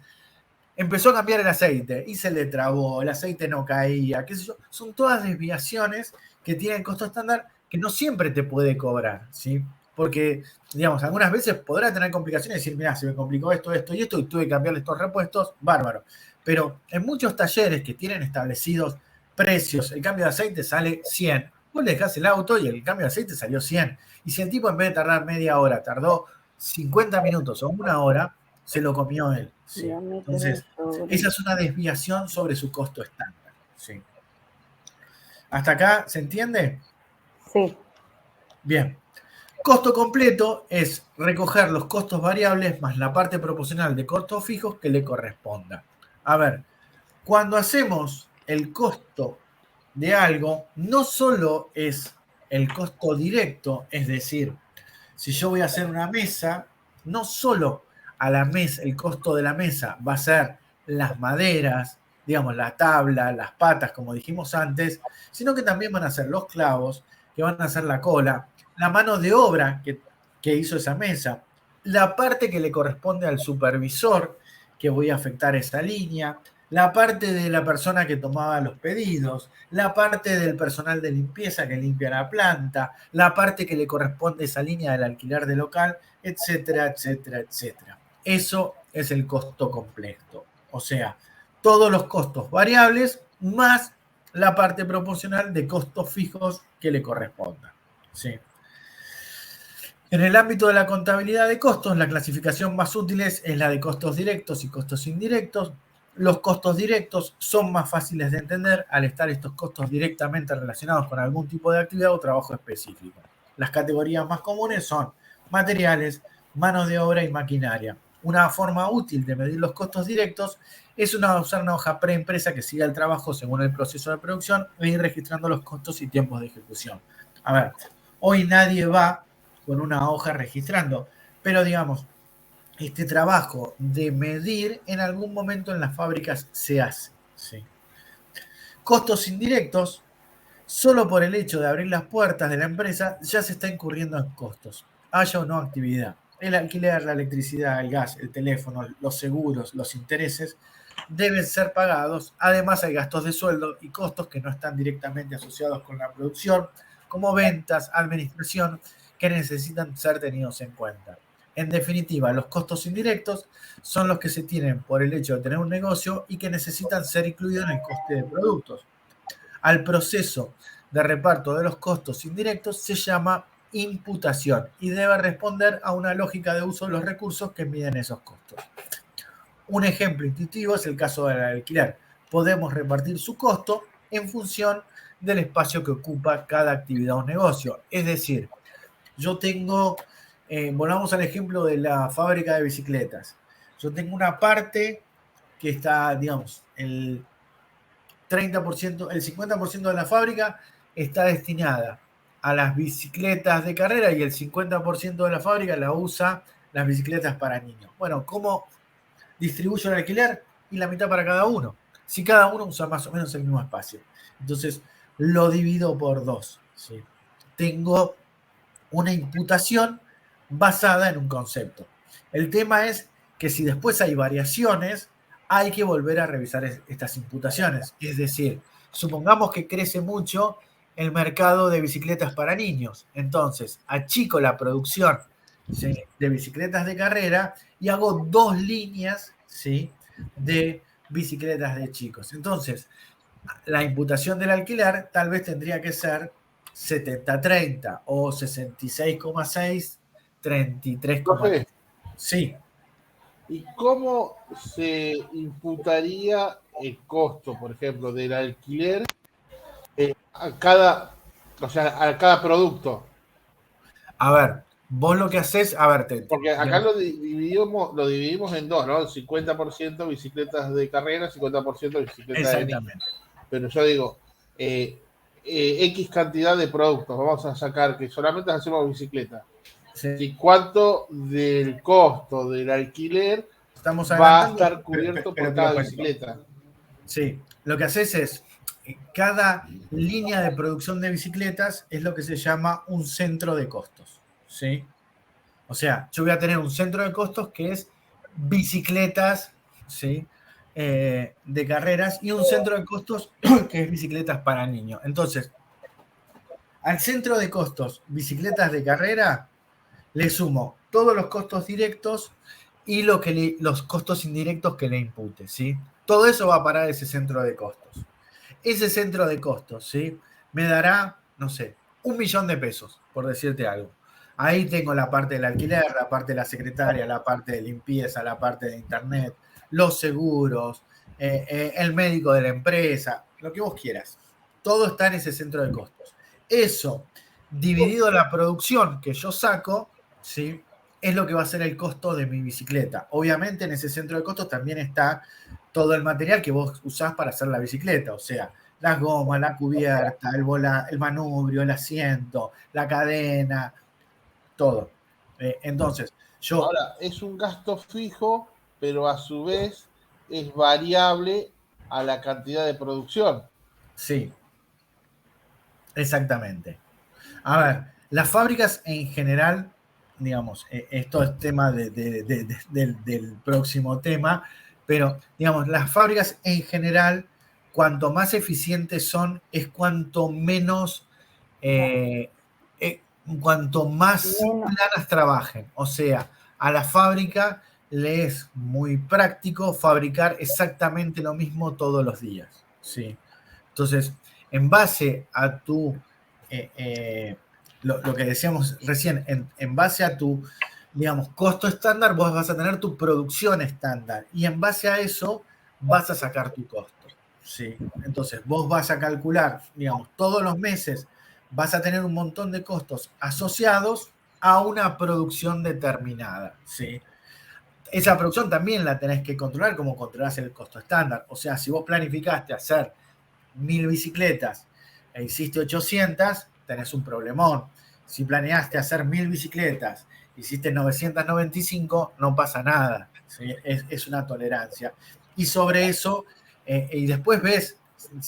empezó a cambiar el aceite y se le trabó, el aceite no caía, qué sé yo. Son todas desviaciones que tienen costo estándar que no siempre te puede cobrar, ¿sí? Porque, digamos, algunas veces podrá tener complicaciones y decir, mira, se me complicó esto, esto y esto, y tuve que cambiarle estos repuestos, bárbaro. Pero en muchos talleres que tienen establecidos precios, el cambio de aceite sale 100. Vos le dejás el auto y el cambio de aceite salió 100. Y si el tipo en vez de tardar media hora, tardó 50 minutos o una hora, se lo comió él. ¿Sí? Entonces, esa es una desviación sobre su costo estándar. ¿Sí? ¿Hasta acá se entiende? Sí. Bien. Costo completo es recoger los costos variables más la parte proporcional de costos fijos que le corresponda. A ver, cuando hacemos el costo de algo, no solo es el costo directo, es decir, si yo voy a hacer una mesa, no solo a la mesa, el costo de la mesa va a ser las maderas, digamos, la tabla, las patas, como dijimos antes, sino que también van a ser los clavos, que van a ser la cola, la mano de obra que hizo esa mesa, la parte que le corresponde al supervisor, que voy a afectar esa línea, la parte de la persona que tomaba los pedidos, la parte del personal de limpieza que limpia la planta, la parte que le corresponde a esa línea del alquiler de local, etcétera, etcétera, etcétera. Eso es el costo completo. O sea, todos los costos variables más la parte proporcional de costos fijos que le correspondan. ¿Sí? En el ámbito de la contabilidad de costos, la clasificación más útil es la de costos directos y costos indirectos. Los costos directos son más fáciles de entender al estar estos costos directamente relacionados con algún tipo de actividad o trabajo específico. Las categorías más comunes son materiales, mano de obra y maquinaria. Una forma útil de medir los costos directos es usar una hoja preimpresa que siga el trabajo según el proceso de producción e ir registrando los costos y tiempos de ejecución. A ver, hoy nadie va con una hoja registrando, pero digamos, este trabajo de medir en algún momento en las fábricas se hace. ¿Sí? Costos indirectos, solo por el hecho de abrir las puertas de la empresa ya se está incurriendo en costos, haya o no actividad. El alquiler, la electricidad, el gas, el teléfono, los seguros, los intereses deben ser pagados. Además hay gastos de sueldo y costos que no están directamente asociados con la producción, como ventas, administración, que necesitan ser tenidos en cuenta. En definitiva, los costos indirectos son los que se tienen por el hecho de tener un negocio y que necesitan ser incluidos en el coste de productos. Al proceso de reparto de los costos indirectos se llama imputación y debe responder a una lógica de uso de los recursos que miden esos costos. Un ejemplo intuitivo es el caso del alquiler. Podemos repartir su costo en función del espacio que ocupa cada actividad o negocio. Es decir, yo tengo, volvamos al ejemplo de la fábrica de bicicletas. Yo tengo una parte que está, digamos, el 30%, el 50% de la fábrica está destinada a las bicicletas de carrera y el 50% de la fábrica la usa las bicicletas para niños. Bueno, ¿cómo distribuyo el alquiler? Y la mitad para cada uno. Si cada uno usa más o menos el mismo espacio. Entonces, lo divido por 2. ¿Sí? Tengo una imputación basada en un concepto. El tema es que si después hay variaciones, hay que volver a revisar estas imputaciones. Es decir, supongamos que crece mucho el mercado de bicicletas para niños. Entonces, achico la producción, ¿sí?, de bicicletas de carrera y hago 2 líneas, ¿sí?, de bicicletas de chicos. Entonces, la imputación del alquiler tal vez tendría que ser 70-30 o 66,6, 33,3. Profe, Sí, ¿y cómo se imputaría el costo, por ejemplo, del alquiler a cada, o sea, a cada producto? a ver, vos lo que haces, a ver, Porque acá lo dividimos en dos, ¿no? 50% bicicletas de carrera, 50% bicicletas de niños. exactamente. Pero yo digo, X cantidad de productos, vamos a sacar que solamente hacemos bicicleta. Sí. ¿Y cuánto del costo del alquiler Estamos va a adelantando, estar cubierto por cada bicicleta? Sí, lo que haces es, cada línea de producción de bicicletas es lo que se llama un centro de costos, ¿sí? O sea, yo voy a tener un centro de costos que es bicicletas, ¿sí? De carreras, y un centro de costos que es bicicletas para niños. Entonces, al centro de costos bicicletas de carrera le sumo todos los costos directos y los costos indirectos que le impute, ¿sí? Todo eso va a parar ese centro de costos. Ese centro de costos, ¿sí? Me dará, no sé, 1.000.000 de pesos, por decirte algo. Ahí tengo la parte del alquiler, la parte de la secretaria, la parte de limpieza, la parte de internet, los seguros, el médico de la empresa, lo que vos quieras. Todo está en ese centro de costos. Eso, dividido la producción que yo saco, ¿sí? Es lo que va a ser el costo de mi bicicleta. Obviamente en ese centro de costos también está todo el material que vos usás para hacer la bicicleta, o sea, las gomas, la cubierta, el manubrio, el asiento, la cadena, todo. Entonces, yo, Ahora, es un gasto fijo, pero a su vez es variable a la cantidad de producción. sí, exactamente. A ver, las fábricas en general, digamos, esto es tema del próximo tema, pero, digamos, las fábricas en general, cuanto más eficientes son, es cuanto menos, cuanto más planas trabajen. O sea, a la fábrica le es muy práctico fabricar exactamente lo mismo todos los días, ¿sí? Entonces, en base a tu lo que decíamos recién, en base a tu, digamos, costo estándar, vos vas a tener tu producción estándar y en base a eso vas a sacar tu costo. ¿Sí? Entonces, vos vas a calcular, digamos, todos los meses vas a tener un montón de costos asociados a una producción determinada. ¿Sí? Esa producción también la tenés que controlar como controlás el costo estándar. O sea, si vos planificaste hacer 1.000 bicicletas e hiciste 800, tenés un problemón. Si planeaste hacer 1.000 bicicletas, hiciste 995, no pasa nada. ¿Sí? Es una tolerancia. Y sobre eso, y después ves,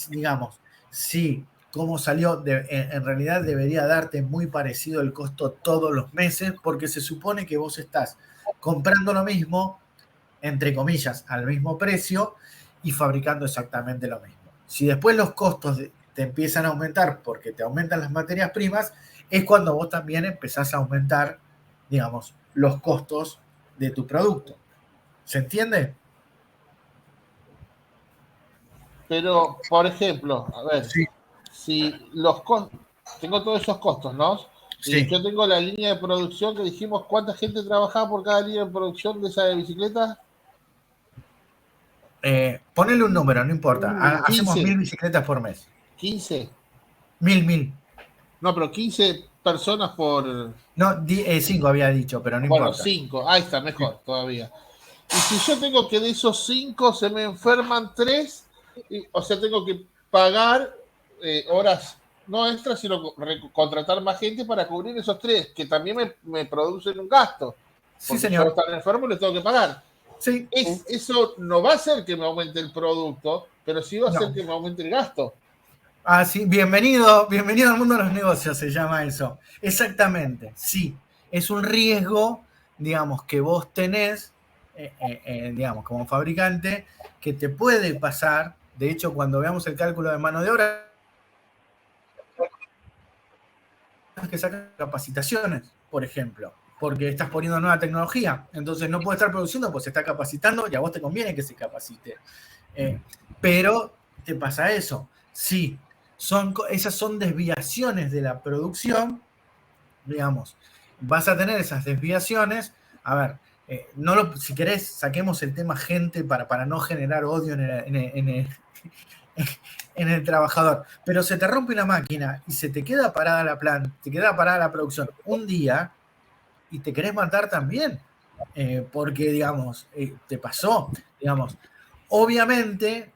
digamos, si cómo salió, en realidad debería darte muy parecido el costo todos los meses, porque se supone que vos estás comprando lo mismo, entre comillas, al mismo precio y fabricando exactamente lo mismo. Si después los costos te empiezan a aumentar porque te aumentan las materias primas, es cuando vos también empezás a aumentar, digamos, los costos de tu producto. ¿Se entiende? Pero, por ejemplo, a ver, Sí. si tengo todos esos costos, ¿no? Y Sí. yo tengo la línea de producción que dijimos, ¿cuánta gente trabajaba por cada línea de producción de esa de bicicleta? Ponele un número, no importa. Hacemos 15. 1.000 bicicletas por mes. 15. 1.000. No, pero 15 personas por... No, 5 había dicho, pero no Bueno, importa. 5. Ahí está, mejor todavía. Y si yo tengo que de esos 5 se me enferman 3, o sea, tengo que pagar horas no extras, sino contratar más gente para cubrir esos 3, que también me producen un gasto. Sí, Porque señor. yo estar enfermo les tengo que pagar. Sí. Eso no va a hacer que me aumente el producto, pero sí va a hacer No. que me aumente el gasto. Ah, sí, bienvenido al mundo de los negocios, se llama eso. Exactamente, sí. Es un riesgo, digamos, que vos tenés, digamos, como fabricante, que te puede pasar. De hecho, cuando veamos el cálculo de mano de obra, que sacar capacitaciones, por ejemplo, porque estás poniendo nueva tecnología. Entonces no puede estar produciendo, pues se está capacitando y a vos te conviene que se capacite. Pero te pasa eso. Sí, esas son desviaciones de la producción, digamos. Vas a tener esas desviaciones. A ver, si querés, saquemos el tema gente para no generar odio en el trabajador. Pero se te rompe una máquina y se te queda parada la planta, te queda parada la producción un día y te querés matar también. Porque, digamos, te pasó, digamos. Obviamente,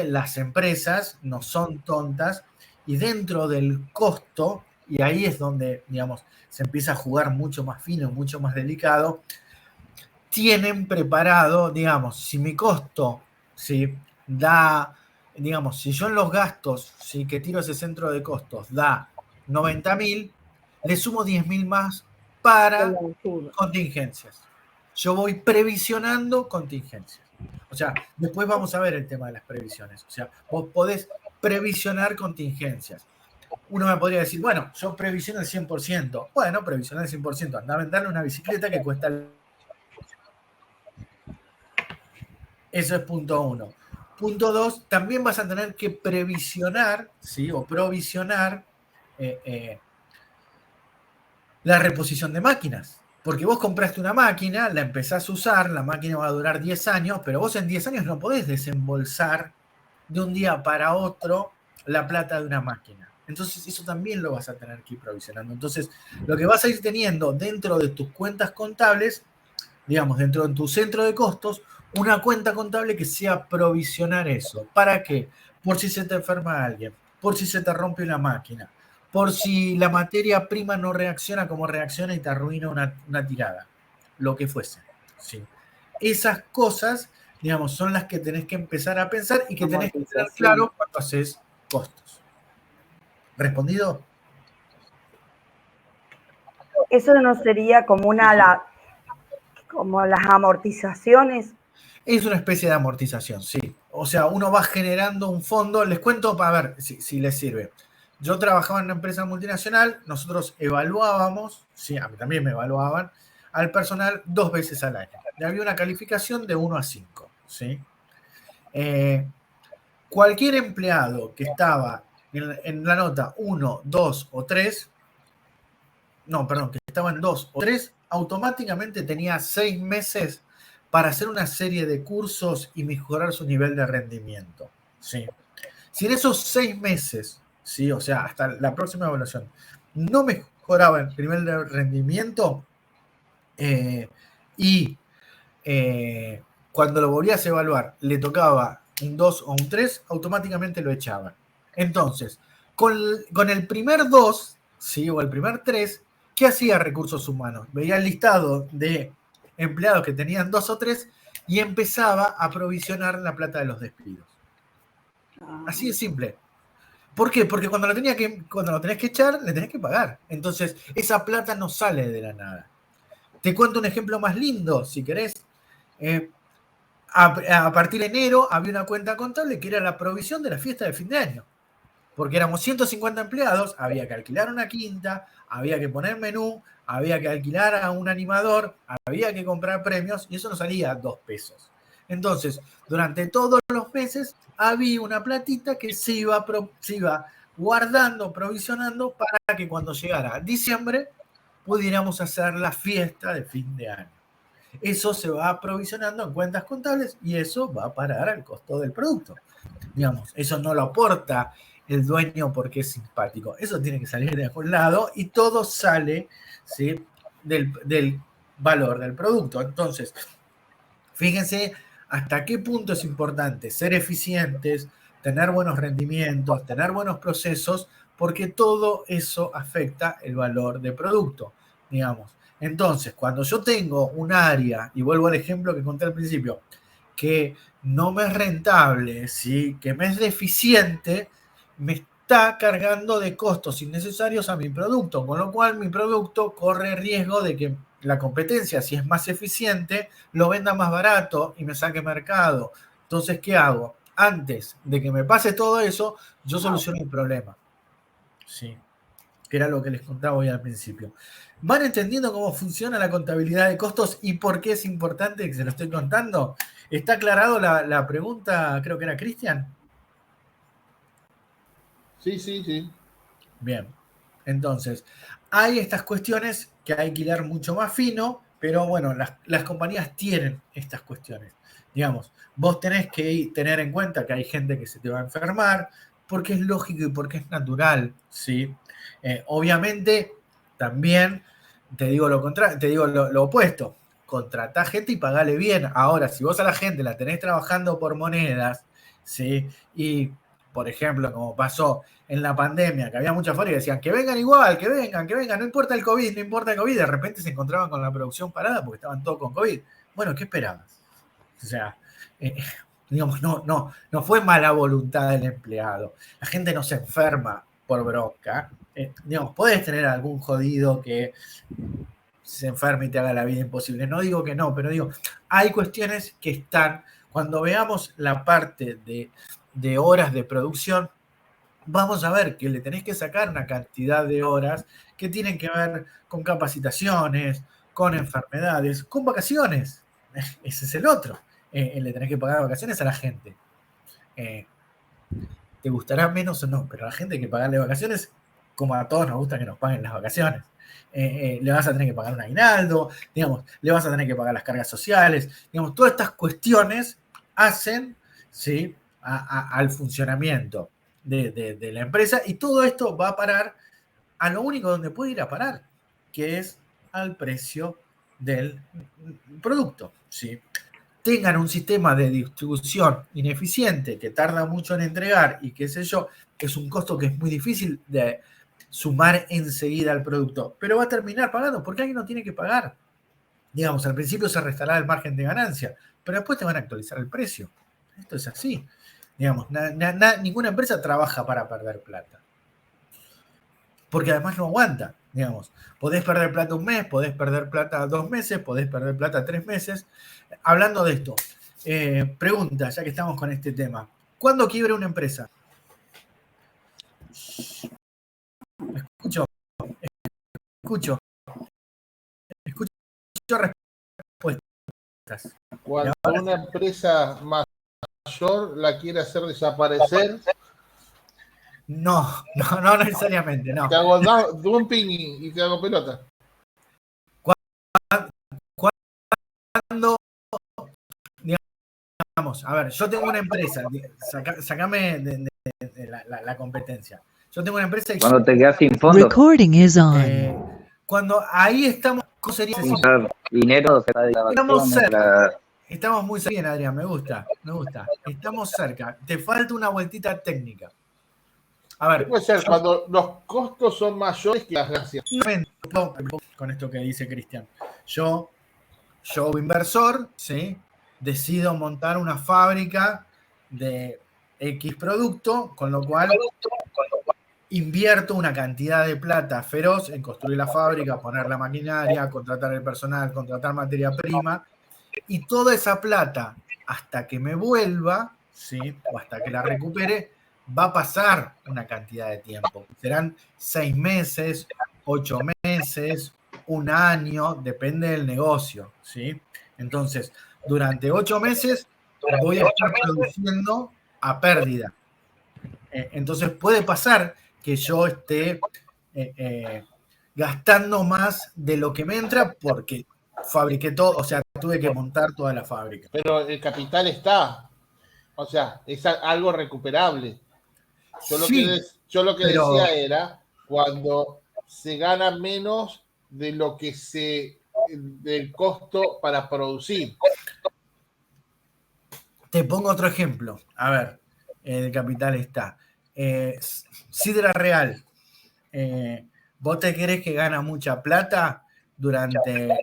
las empresas no son tontas y dentro del costo, y ahí es donde, digamos, se empieza a jugar mucho más fino, mucho más delicado, tienen preparado, digamos, si mi costo, ¿sí? Da, digamos, si yo en los gastos, ¿sí? Que tiro ese centro de costos, da 90.000, le sumo 10.000 más para contingencias. Yo voy previsionando contingencias. O sea, después vamos a ver el tema de las previsiones. O sea, vos podés previsionar contingencias. Uno me podría decir, bueno, yo previsiono el 100%. Bueno, previsionar el 100%. Anda a venderle una bicicleta que cuesta... Eso es punto 1. Punto 2, también vas a tener que previsionar, ¿sí? O provisionar la reposición de máquinas. Porque vos compraste una máquina, la empezás a usar, la máquina va a durar 10 años, pero vos en 10 años no podés desembolsar de un día para otro la plata de una máquina. Entonces eso también lo vas a tener que ir provisionando. Entonces lo que vas a ir teniendo dentro de tus cuentas contables, digamos, dentro de tu centro de costos, una cuenta contable que sea provisionar eso. ¿Para qué? Por si se te enferma alguien, por si se te rompe una máquina, por si la materia prima no reacciona como reacciona y te arruina una tirada, lo que fuese. ¿Sí? Esas cosas, digamos, son las que tenés que empezar a pensar y que tenés que tener claro cuando haces costos. ¿Respondido? Eso no sería como como las amortizaciones. Es una especie de amortización, sí. O sea, uno va generando un fondo. Les cuento para ver si les sirve. Yo trabajaba en una empresa multinacional, nosotros evaluábamos, sí, a mí también me evaluaban, al personal 2 veces al año. Y había una calificación de 1 a 5, ¿sí? Cualquier empleado que estaba en la nota 1, 2 o 3, no, perdón, que estaba en 2 o 3, automáticamente tenía 6 meses para hacer una serie de cursos y mejorar su nivel de rendimiento. ¿Sí? Si en esos 6 meses, ¿sí? O sea, hasta la próxima evaluación, no mejoraba el nivel de rendimiento cuando lo volvías a evaluar le tocaba un 2 o un 3, automáticamente lo echaban. Entonces, con el primer 2, ¿sí? O el primer 3, ¿qué hacía Recursos Humanos? Veía el listado de empleados que tenían 2 o 3 y empezaba a provisionar la plata de los despidos. Así de simple. ¿Por qué? Porque cuando lo tenés que echar, le tenés que pagar. Entonces, esa plata no sale de la nada. Te cuento un ejemplo más lindo, si querés. A partir de enero había una cuenta contable que era la provisión de la fiesta de fin de año. Porque éramos 150 empleados, había que alquilar una quinta, había que poner menú, había que alquilar a un animador, había que comprar premios y eso nos salía 2 pesos. Entonces, durante todos los meses había una platita que se iba guardando, provisionando para que cuando llegara diciembre pudiéramos hacer la fiesta de fin de año. Eso se va aprovisionando en cuentas contables y eso va a parar al costo del producto. Digamos, eso no lo aporta el dueño porque es simpático. Eso tiene que salir de algún lado y todo sale, ¿sí? del valor del producto. Entonces, fíjense hasta qué punto es importante ser eficientes, tener buenos rendimientos, tener buenos procesos, porque todo eso afecta el valor del producto, digamos. Entonces, cuando yo tengo un área, y vuelvo al ejemplo que conté al principio, que no me es rentable, ¿sí? Que me es deficiente, me está cargando de costos innecesarios a mi producto, con lo cual mi producto corre riesgo de que la competencia, si es más eficiente, lo venda más barato y me saque mercado. Entonces, ¿qué hago? Antes de que me pase todo eso, yo soluciono el problema. Sí, que era lo que les contaba hoy al principio. ¿Van entendiendo cómo funciona la contabilidad de costos y por qué es importante que se lo estoy contando? ¿Está aclarado la pregunta? Creo que era Cristian. Sí. Bien. Entonces, hay estas cuestiones que hay que hilar mucho más fino, pero bueno, las compañías tienen estas cuestiones. Digamos, vos tenés que tener en cuenta que hay gente que se te va a enfermar, porque es lógico y porque es natural, ¿sí? Obviamente, también te digo lo opuesto. Contratá gente y pagale bien. Ahora, si vos a la gente la tenés trabajando por monedas, ¿sí? Y, por ejemplo, como pasó en la pandemia, que había muchas fábricas que decían que vengan igual, que vengan, no importa el COVID, no importa el COVID, de repente se encontraban con la producción parada porque estaban todos con COVID. Bueno, ¿qué esperabas? O sea, digamos, no fue mala voluntad del empleado. La gente no se enferma por bronca. Digamos, puedes tener algún jodido que se enferme y te haga la vida imposible. No digo que no, pero digo, hay cuestiones que están, cuando veamos la parte de horas de producción, vamos a ver que le tenés que sacar una cantidad de horas que tienen que ver con capacitaciones, con enfermedades, con vacaciones. Ese es el otro. Le tenés que pagar vacaciones a la gente. Te gustará menos o no, pero a la gente hay que pagarle vacaciones, como a todos nos gusta que nos paguen las vacaciones. Le vas a tener que pagar un aguinaldo, digamos, le vas a tener que pagar las cargas sociales, digamos, todas estas cuestiones hacen, ¿sí?, al funcionamiento de la empresa, y todo esto va a parar a lo único donde puede ir a parar, que es al precio del producto, ¿sí? Tengan un sistema de distribución ineficiente que tarda mucho en entregar y qué sé yo, es un costo que es muy difícil de sumar enseguida al producto, pero va a terminar pagando porque alguien no tiene que pagar. Digamos, al principio se restará el margen de ganancia, pero después te van a actualizar el precio. Esto es así. Digamos, ninguna empresa trabaja para perder plata. Porque además no aguanta. Digamos, podés perder plata un mes, podés perder plata 2 meses, podés perder plata 3 meses. Hablando de esto, pregunta, ya que estamos con este tema. ¿Cuándo quiebra una empresa? Escucho respuestas. Cuando una empresa mayor la quiere hacer desaparecer, No necesariamente, no. te hago dumping y te hago pelota. Cuando, digamos, a ver, yo tengo una empresa, sacame de la competencia. Yo tengo una empresa y Cuando te quedas sin fondo, Recording is on. cuando ahí estamos, ¿cómo sería? sin usar dinero, se da Estamos cerca. la- Estamos muy bien, Adrián, me gusta. Estamos cerca. Te falta una vueltita técnica. A ver. Puede ser cuando los costos son mayores que las ganancias. Con esto que dice Cristian. Yo inversor, ¿sí?, decido montar una fábrica de X producto, con lo cual invierto una cantidad de plata feroz en construir la fábrica, poner la maquinaria, contratar el personal, contratar materia prima, y toda esa plata, hasta que me vuelva, ¿sí?, o hasta que la recupere, va a pasar una cantidad de tiempo. Serán 6 meses, 8 meses, 1 año, depende del negocio, ¿sí? Entonces, durante 8 meses voy a estar produciendo a pérdida. Entonces puede pasar que yo esté gastando más de lo que me entra porque fabriqué todo, o sea, tuve que montar toda la fábrica. Pero el capital está, o sea, es algo recuperable. Yo lo que decía era cuando se gana menos de lo que del costo para producir. Te pongo otro ejemplo. A ver, el capital está. Sidra Real. ¿Vos te querés que gana mucha plata durante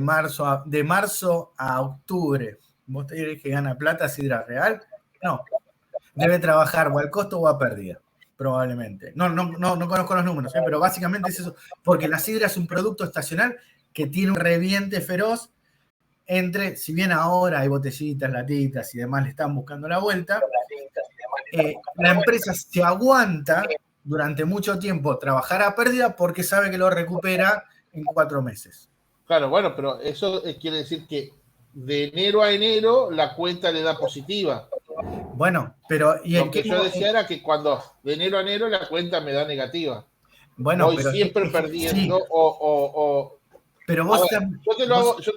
marzo, de marzo a octubre? ¿Vos te querés que gana plata Sidra Real? No. Debe trabajar o al costo o a pérdida, probablemente. No conozco los números, pero básicamente es eso. Porque la sidra es un producto estacional que tiene un reviente feroz entre, si bien ahora hay botellitas, latitas y demás le están buscando la vuelta, la empresa se aguanta durante mucho tiempo trabajar a pérdida porque sabe que lo recupera en 4 meses. Claro, bueno, pero eso quiere decir que de enero a enero la cuenta le da positiva. Bueno, pero Lo que yo decía era que cuando de enero a enero la cuenta me da negativa. bueno, Voy pero siempre sí, perdiendo pero vos yo te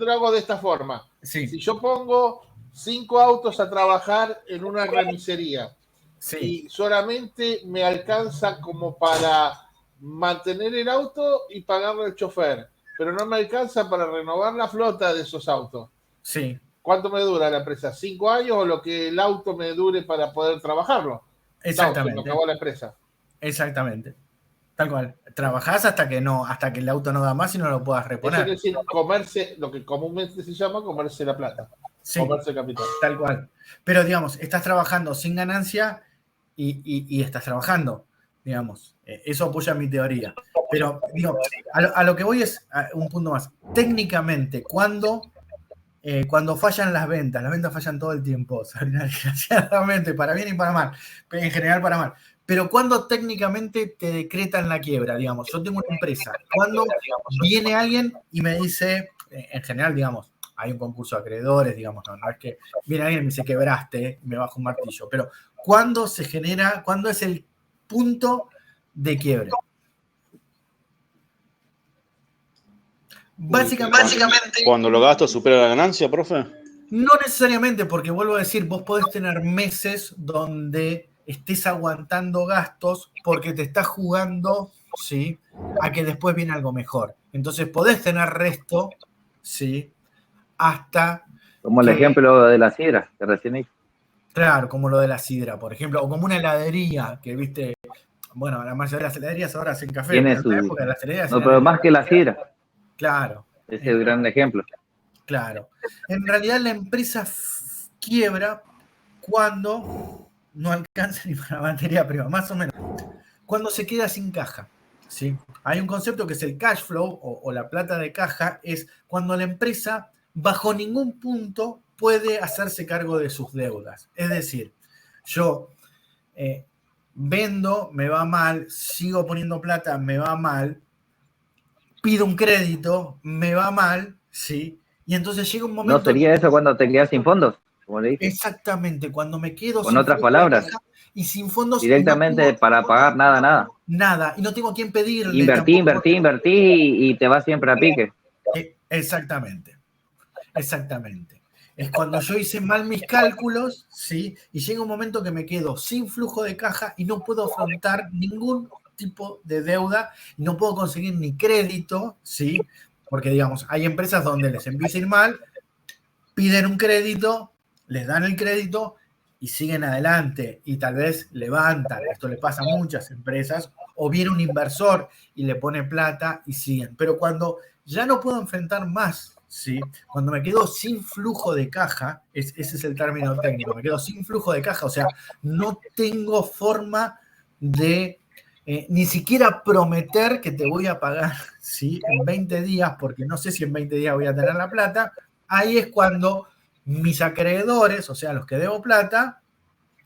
lo hago de esta forma. sí, Si yo pongo 5 autos a trabajar en una remisería sí, y solamente me alcanza como para mantener el auto y pagarle al chofer, pero no me alcanza para renovar la flota de esos autos. sí, ¿Cuánto me dura la empresa? ¿5 años o lo que el auto me dure para poder trabajarlo? No, se me exactamente, acabó la empresa. exactamente, tal cual. Trabajás hasta que el auto no da más y no lo puedas Eso reponer. quiere decir comerse, lo que comúnmente se llama comerse la plata, Sí, comerse el capital. tal cual. Pero digamos, estás trabajando sin ganancia y estás trabajando, digamos. Eso apoya mi teoría. Pero digo, a lo que voy es un punto más. Técnicamente, cuando fallan las ventas fallan todo el tiempo, Sabrina, desgraciadamente, para bien y para mal, pero en general para mal. Pero cuando técnicamente te decretan la quiebra, digamos, yo tengo una empresa, cuando viene alguien y me dice, en general, digamos, hay un concurso de acreedores, digamos, no es que viene alguien y me dice quebraste, me bajo un martillo, pero ¿cuándo se genera, cuándo es el punto de quiebre? Básicamente, Cuando los gastos superan la ganancia, profe. no necesariamente, porque vuelvo a decir, vos podés tener meses donde estés aguantando gastos porque te estás jugando, ¿sí? A que después viene algo mejor. Entonces podés tener resto, ¿sí? Hasta Como el ejemplo de la sidra que recién hizo. claro, como lo de la sidra, por ejemplo, o como una heladería, que viste, bueno, la mayoría de las heladerías ahora hacen café, Tiene pero en la época de las heladerías... No, pero más que la sidra. Claro. Ese es el gran ejemplo. Claro. En realidad la empresa quiebra cuando no alcanza ni para la materia prima, más o menos. Cuando se queda sin caja. ¿Sí? Hay un concepto que es el cash flow o la plata de caja, es cuando la empresa bajo ningún punto puede hacerse cargo de sus deudas. Es decir, yo vendo, me va mal, sigo poniendo plata, me va mal, pido un crédito, me va mal, ¿sí? Y entonces llega un momento... ¿No sería eso cuando te quedas sin fondos? Como le dije. Exactamente, cuando me quedo Con otras palabras, y sin fondos... directamente no para pagar nada. Nada, y no tengo a quién pedirle. Invertí y te vas siempre a pique. Exactamente. Es cuando yo hice mal mis cálculos, ¿sí? Y llega un momento que me quedo sin flujo de caja y no puedo afrontar ningún tipo de deuda y no puedo conseguir ni crédito, ¿sí? Porque, digamos, hay empresas donde les empieza a ir mal, piden un crédito, les dan el crédito y siguen adelante y tal vez levantan. Esto le pasa a muchas empresas. O viene un inversor y le pone plata y siguen. Pero cuando ya no puedo enfrentar más, ¿sí? Cuando me quedo sin flujo de caja, ese es el término técnico, me quedo sin flujo de caja, o sea, no tengo forma de ni siquiera prometer que te voy a pagar, ¿sí? En 20 días, porque no sé si en 20 días voy a tener la plata. Ahí es cuando mis acreedores, o sea, los que debo plata,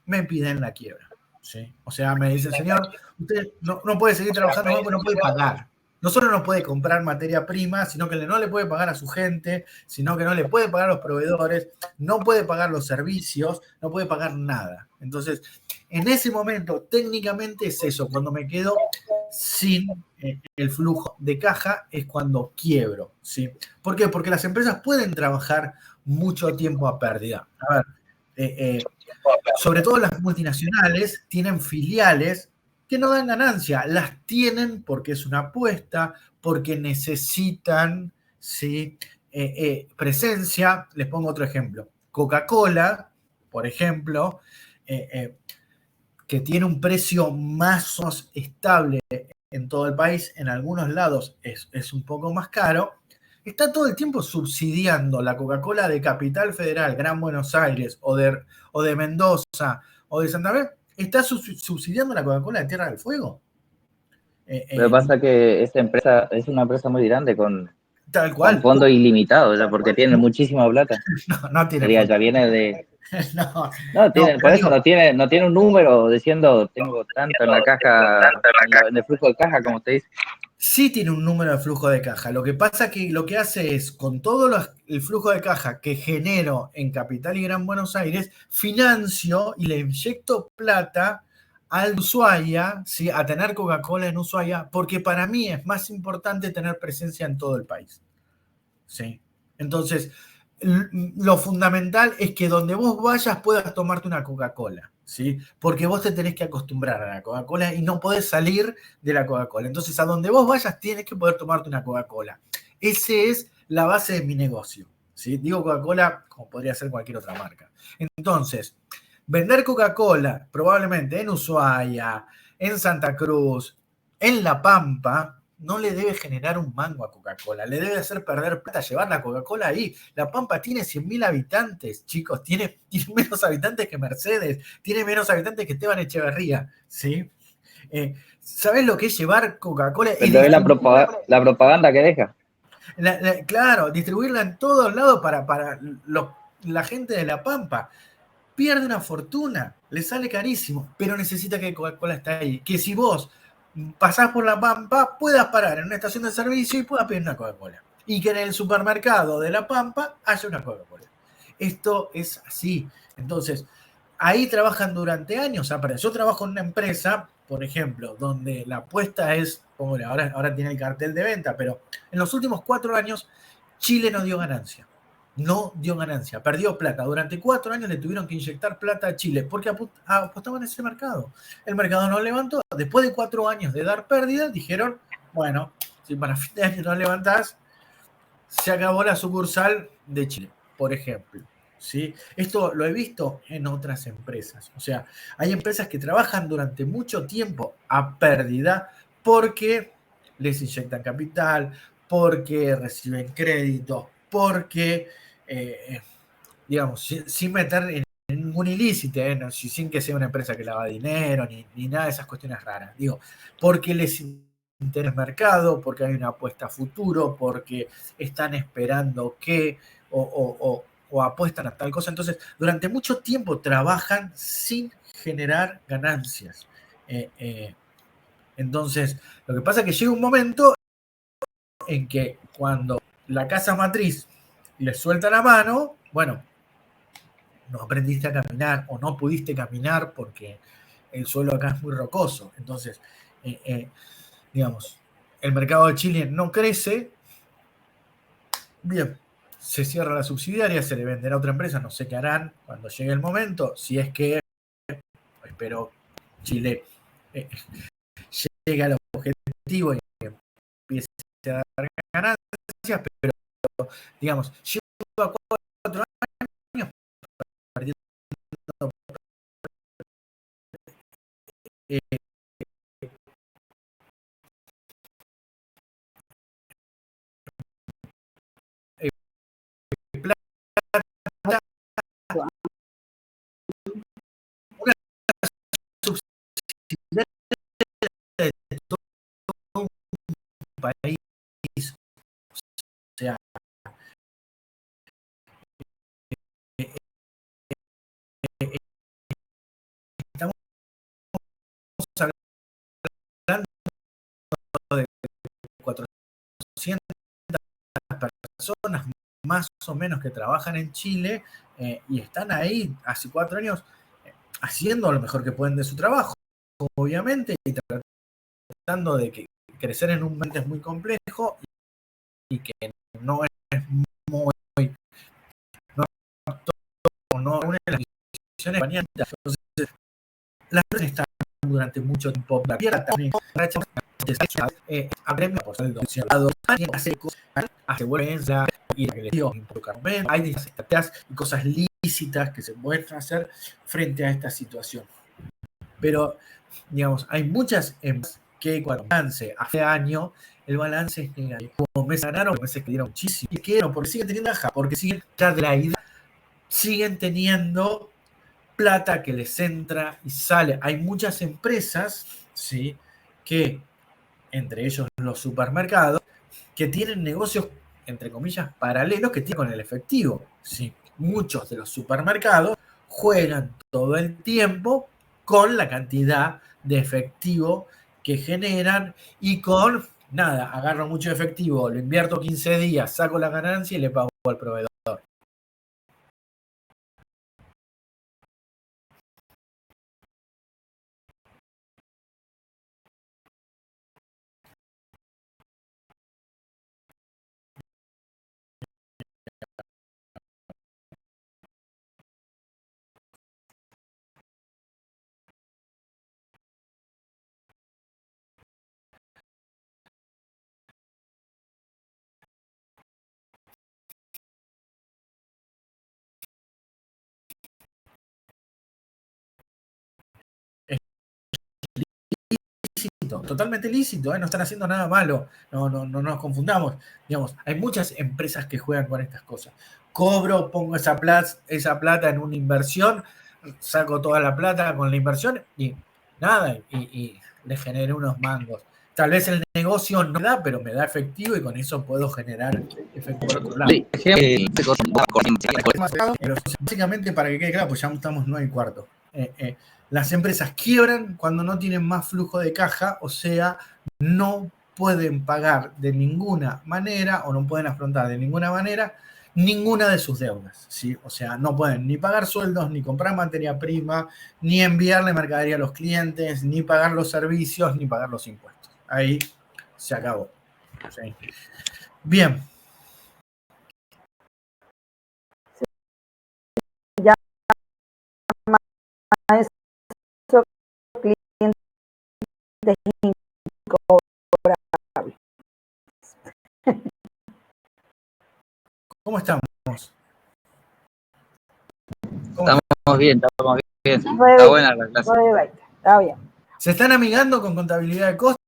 me piden la quiebra, ¿sí? O sea, me dicen, señor, usted no puede seguir trabajando más porque no puede pagar. No solo no puede comprar materia prima, sino que no le puede pagar a su gente, sino que no le puede pagar a los proveedores, no puede pagar los servicios, no puede pagar nada. Entonces, en ese momento, técnicamente es eso, cuando me quedo sin el flujo de caja es cuando quiebro, ¿sí? ¿Por qué? Porque las empresas pueden trabajar mucho tiempo a pérdida. A ver, sobre todo las multinacionales tienen filiales que no dan ganancia, las tienen porque es una apuesta, porque necesitan, ¿sí? Presencia. Les pongo otro ejemplo. Coca-Cola, por ejemplo, que tiene un precio más o menos estable en todo el país, en algunos lados es un poco más caro, está todo el tiempo subsidiando la Coca-Cola de Capital Federal, Gran Buenos Aires, o de Mendoza, o de Santa Fe, está subsidiando la Coca-Cola de Tierra del Fuego. Lo que pasa es que esta empresa es una empresa muy grande con fondos ilimitados, ya, porque tiene muchísima plata. No tiene fondos. Ya viene de... por eso no tiene un número diciendo tengo tanto en la caja, en el flujo de caja, como usted dice. Sí tiene un número de flujo de caja. Lo que pasa que lo que hace es, con todo el flujo de caja que genero en Capital y Gran Buenos Aires, financio y le inyecto plata al Ushuaia, ¿sí? A tener Coca-Cola en Ushuaia, porque para mí es más importante tener presencia en todo el país. ¿Sí? Entonces, lo fundamental es que donde vos vayas puedas tomarte una Coca-Cola, ¿sí? Porque vos te tenés que acostumbrar a la Coca-Cola y no podés salir de la Coca-Cola. Entonces, a donde vos vayas tienes que poder tomarte una Coca-Cola. Esa es la base de mi negocio, ¿sí? Digo Coca-Cola como podría ser cualquier otra marca. Entonces, vender Coca-Cola probablemente en Ushuaia, en Santa Cruz, en La Pampa, no le debe generar un mango a Coca-Cola, le debe hacer perder plata llevar la Coca-Cola ahí. La Pampa tiene 100.000 habitantes, chicos, tiene menos habitantes que Mercedes, tiene menos habitantes que Esteban Echeverría, ¿sí? ¿Sabés lo que es llevar Coca-Cola? Pero es la propaganda que deja. Claro, distribuirla en todos lados para la gente de La Pampa. Pierde una fortuna, le sale carísimo, pero necesita que Coca-Cola esté ahí. Que si vos pasás por La Pampa, puedas parar en una estación de servicio y puedas pedir una Coca-Cola. Y que en el supermercado de La Pampa haya una Coca-Cola. Esto es así. Entonces, ahí trabajan durante años. Yo trabajo en una empresa, por ejemplo, donde la apuesta es, ahora tiene el cartel de venta, pero en los últimos 4 años, Chile no dio ganancia. No dio ganancia, perdió plata. Durante 4 años le tuvieron que inyectar plata a Chile porque apostaban en ese mercado. El mercado no levantó. Después de 4 años de dar pérdidas, dijeron, bueno, si para fin de año no levantás, se acabó la sucursal de Chile, por ejemplo. ¿Sí? Esto lo he visto en otras empresas. O sea, hay empresas que trabajan durante mucho tiempo a pérdida porque les inyectan capital, porque reciben crédito, porque digamos, sin meter en ningún ilícito, no, sin que sea una empresa que lava dinero, ni nada de esas cuestiones raras. Digo, porque les interesa el mercado, porque hay una apuesta a futuro, porque están esperando que, o apuestan a tal cosa. Entonces, durante mucho tiempo trabajan sin generar ganancias. Entonces, lo que pasa es que llega un momento en que cuando la casa matriz les suelta la mano, bueno, no aprendiste a caminar o no pudiste caminar porque el suelo acá es muy rocoso. Entonces, digamos, el mercado de Chile no crece. Bien, se cierra la subsidiaria, se le venderá a otra empresa, no sé qué harán cuando llegue el momento, si es que, espero, Chile llegue al objetivo y empiece a dar ganancias, pero, digamos, lleva 4 años perdiendo plata, una subsidiaria de todo un país. O sea, estamos hablando de 400 personas más o menos que trabajan en Chile y están ahí hace 4 años haciendo lo mejor que pueden de su trabajo, obviamente, y tratando de que crecer en un ambiente es muy complejo y que no es muy no une las decisiones. Entonces, las personas están durante mucho tiempo aprende por ser asegúrense y hay distintas estrategias y cosas lícitas que se pueden hacer frente a esta situación. Pero, digamos, hay muchas empresas que cuando el balance hace año, el balance es negativo. Como meses ganaron, meses que dieron muchísimo, y que porque siguen teniendo baja, porque siguen siguen teniendo plata que les entra y sale. Hay muchas empresas, ¿sí?, que, entre ellos los supermercados, que tienen negocios, entre comillas, paralelos que tienen con el efectivo. ¿Sí? Muchos de los supermercados juegan todo el tiempo con la cantidad de efectivo que generan y con, nada, agarro mucho efectivo, lo invierto 15 días, saco la ganancia y le pago al proveedor. Lícito, totalmente lícito, no están haciendo nada malo, no nos confundamos. Digamos, hay muchas empresas que juegan con estas cosas. Cobro, pongo esa plata en una inversión, saco toda la plata con la inversión y nada, y le generé unos mangos. Tal vez el negocio no me da, pero me da efectivo y con eso puedo generar efectivo por otro lado. Pero básicamente, para que quede claro, pues ya estamos 9:15. Las empresas quiebran cuando no tienen más flujo de caja, o sea, no pueden pagar de ninguna manera o no pueden afrontar de ninguna manera ninguna de sus deudas, ¿sí? O sea, no pueden ni pagar sueldos, ni comprar materia prima, ni enviarle mercadería a los clientes, ni pagar los servicios, ni pagar los impuestos. Ahí se acabó. ¿Sí? Bien. Ya eso clientes incobrables. ¿Cómo estamos? Estamos bien. Está buena la clase. Está bien. ¿Se están amigando con contabilidad de costos?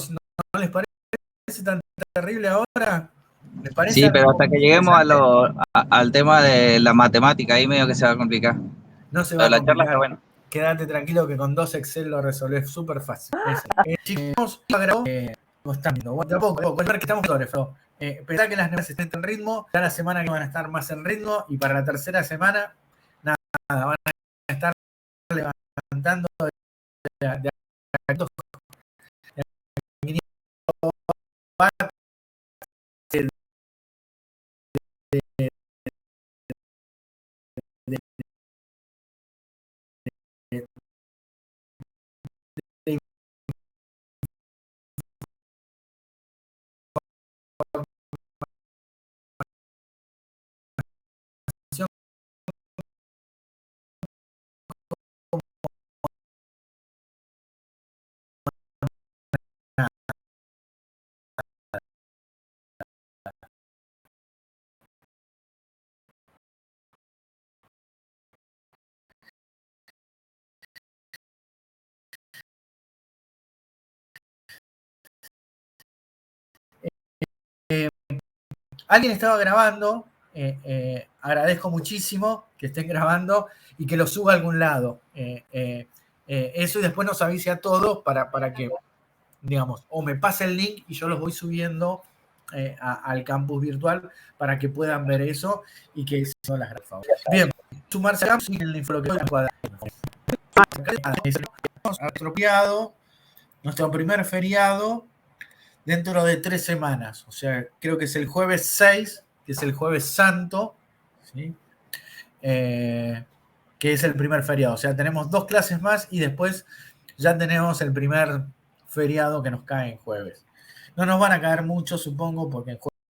¿No les parece tan terrible ahora? ¿Les parece? Sí, pero hasta que lleguemos al tema de la matemática, ahí medio que se va a complicar. No se va a La complicar. charla está buena. Quédate tranquilo que con 2 Excel lo resolvés súper fácil. Chicos, bueno, tampoco, ver que estamos pero pensá que las nevadas estén en ritmo, ya la semana que van a estar más en ritmo, y para la tercera semana, nada, van a estar levantando de alguien estaba grabando, agradezco muchísimo que estén grabando y que lo suba a algún lado. Eso, y después nos avise a todos para que, digamos, o me pase el link y yo los voy subiendo al campus virtual para que puedan ver eso y que se las gracias. Bien, sumarse a en la infografía apropiado nuestro primer feriado dentro de 3 semanas. O sea, creo que es el jueves 6, que es el jueves santo, ¿sí? Que es el primer feriado. O sea, tenemos 2 clases más y después ya tenemos el primer feriado que nos cae en jueves. No nos van a caer mucho, supongo, porque en jueves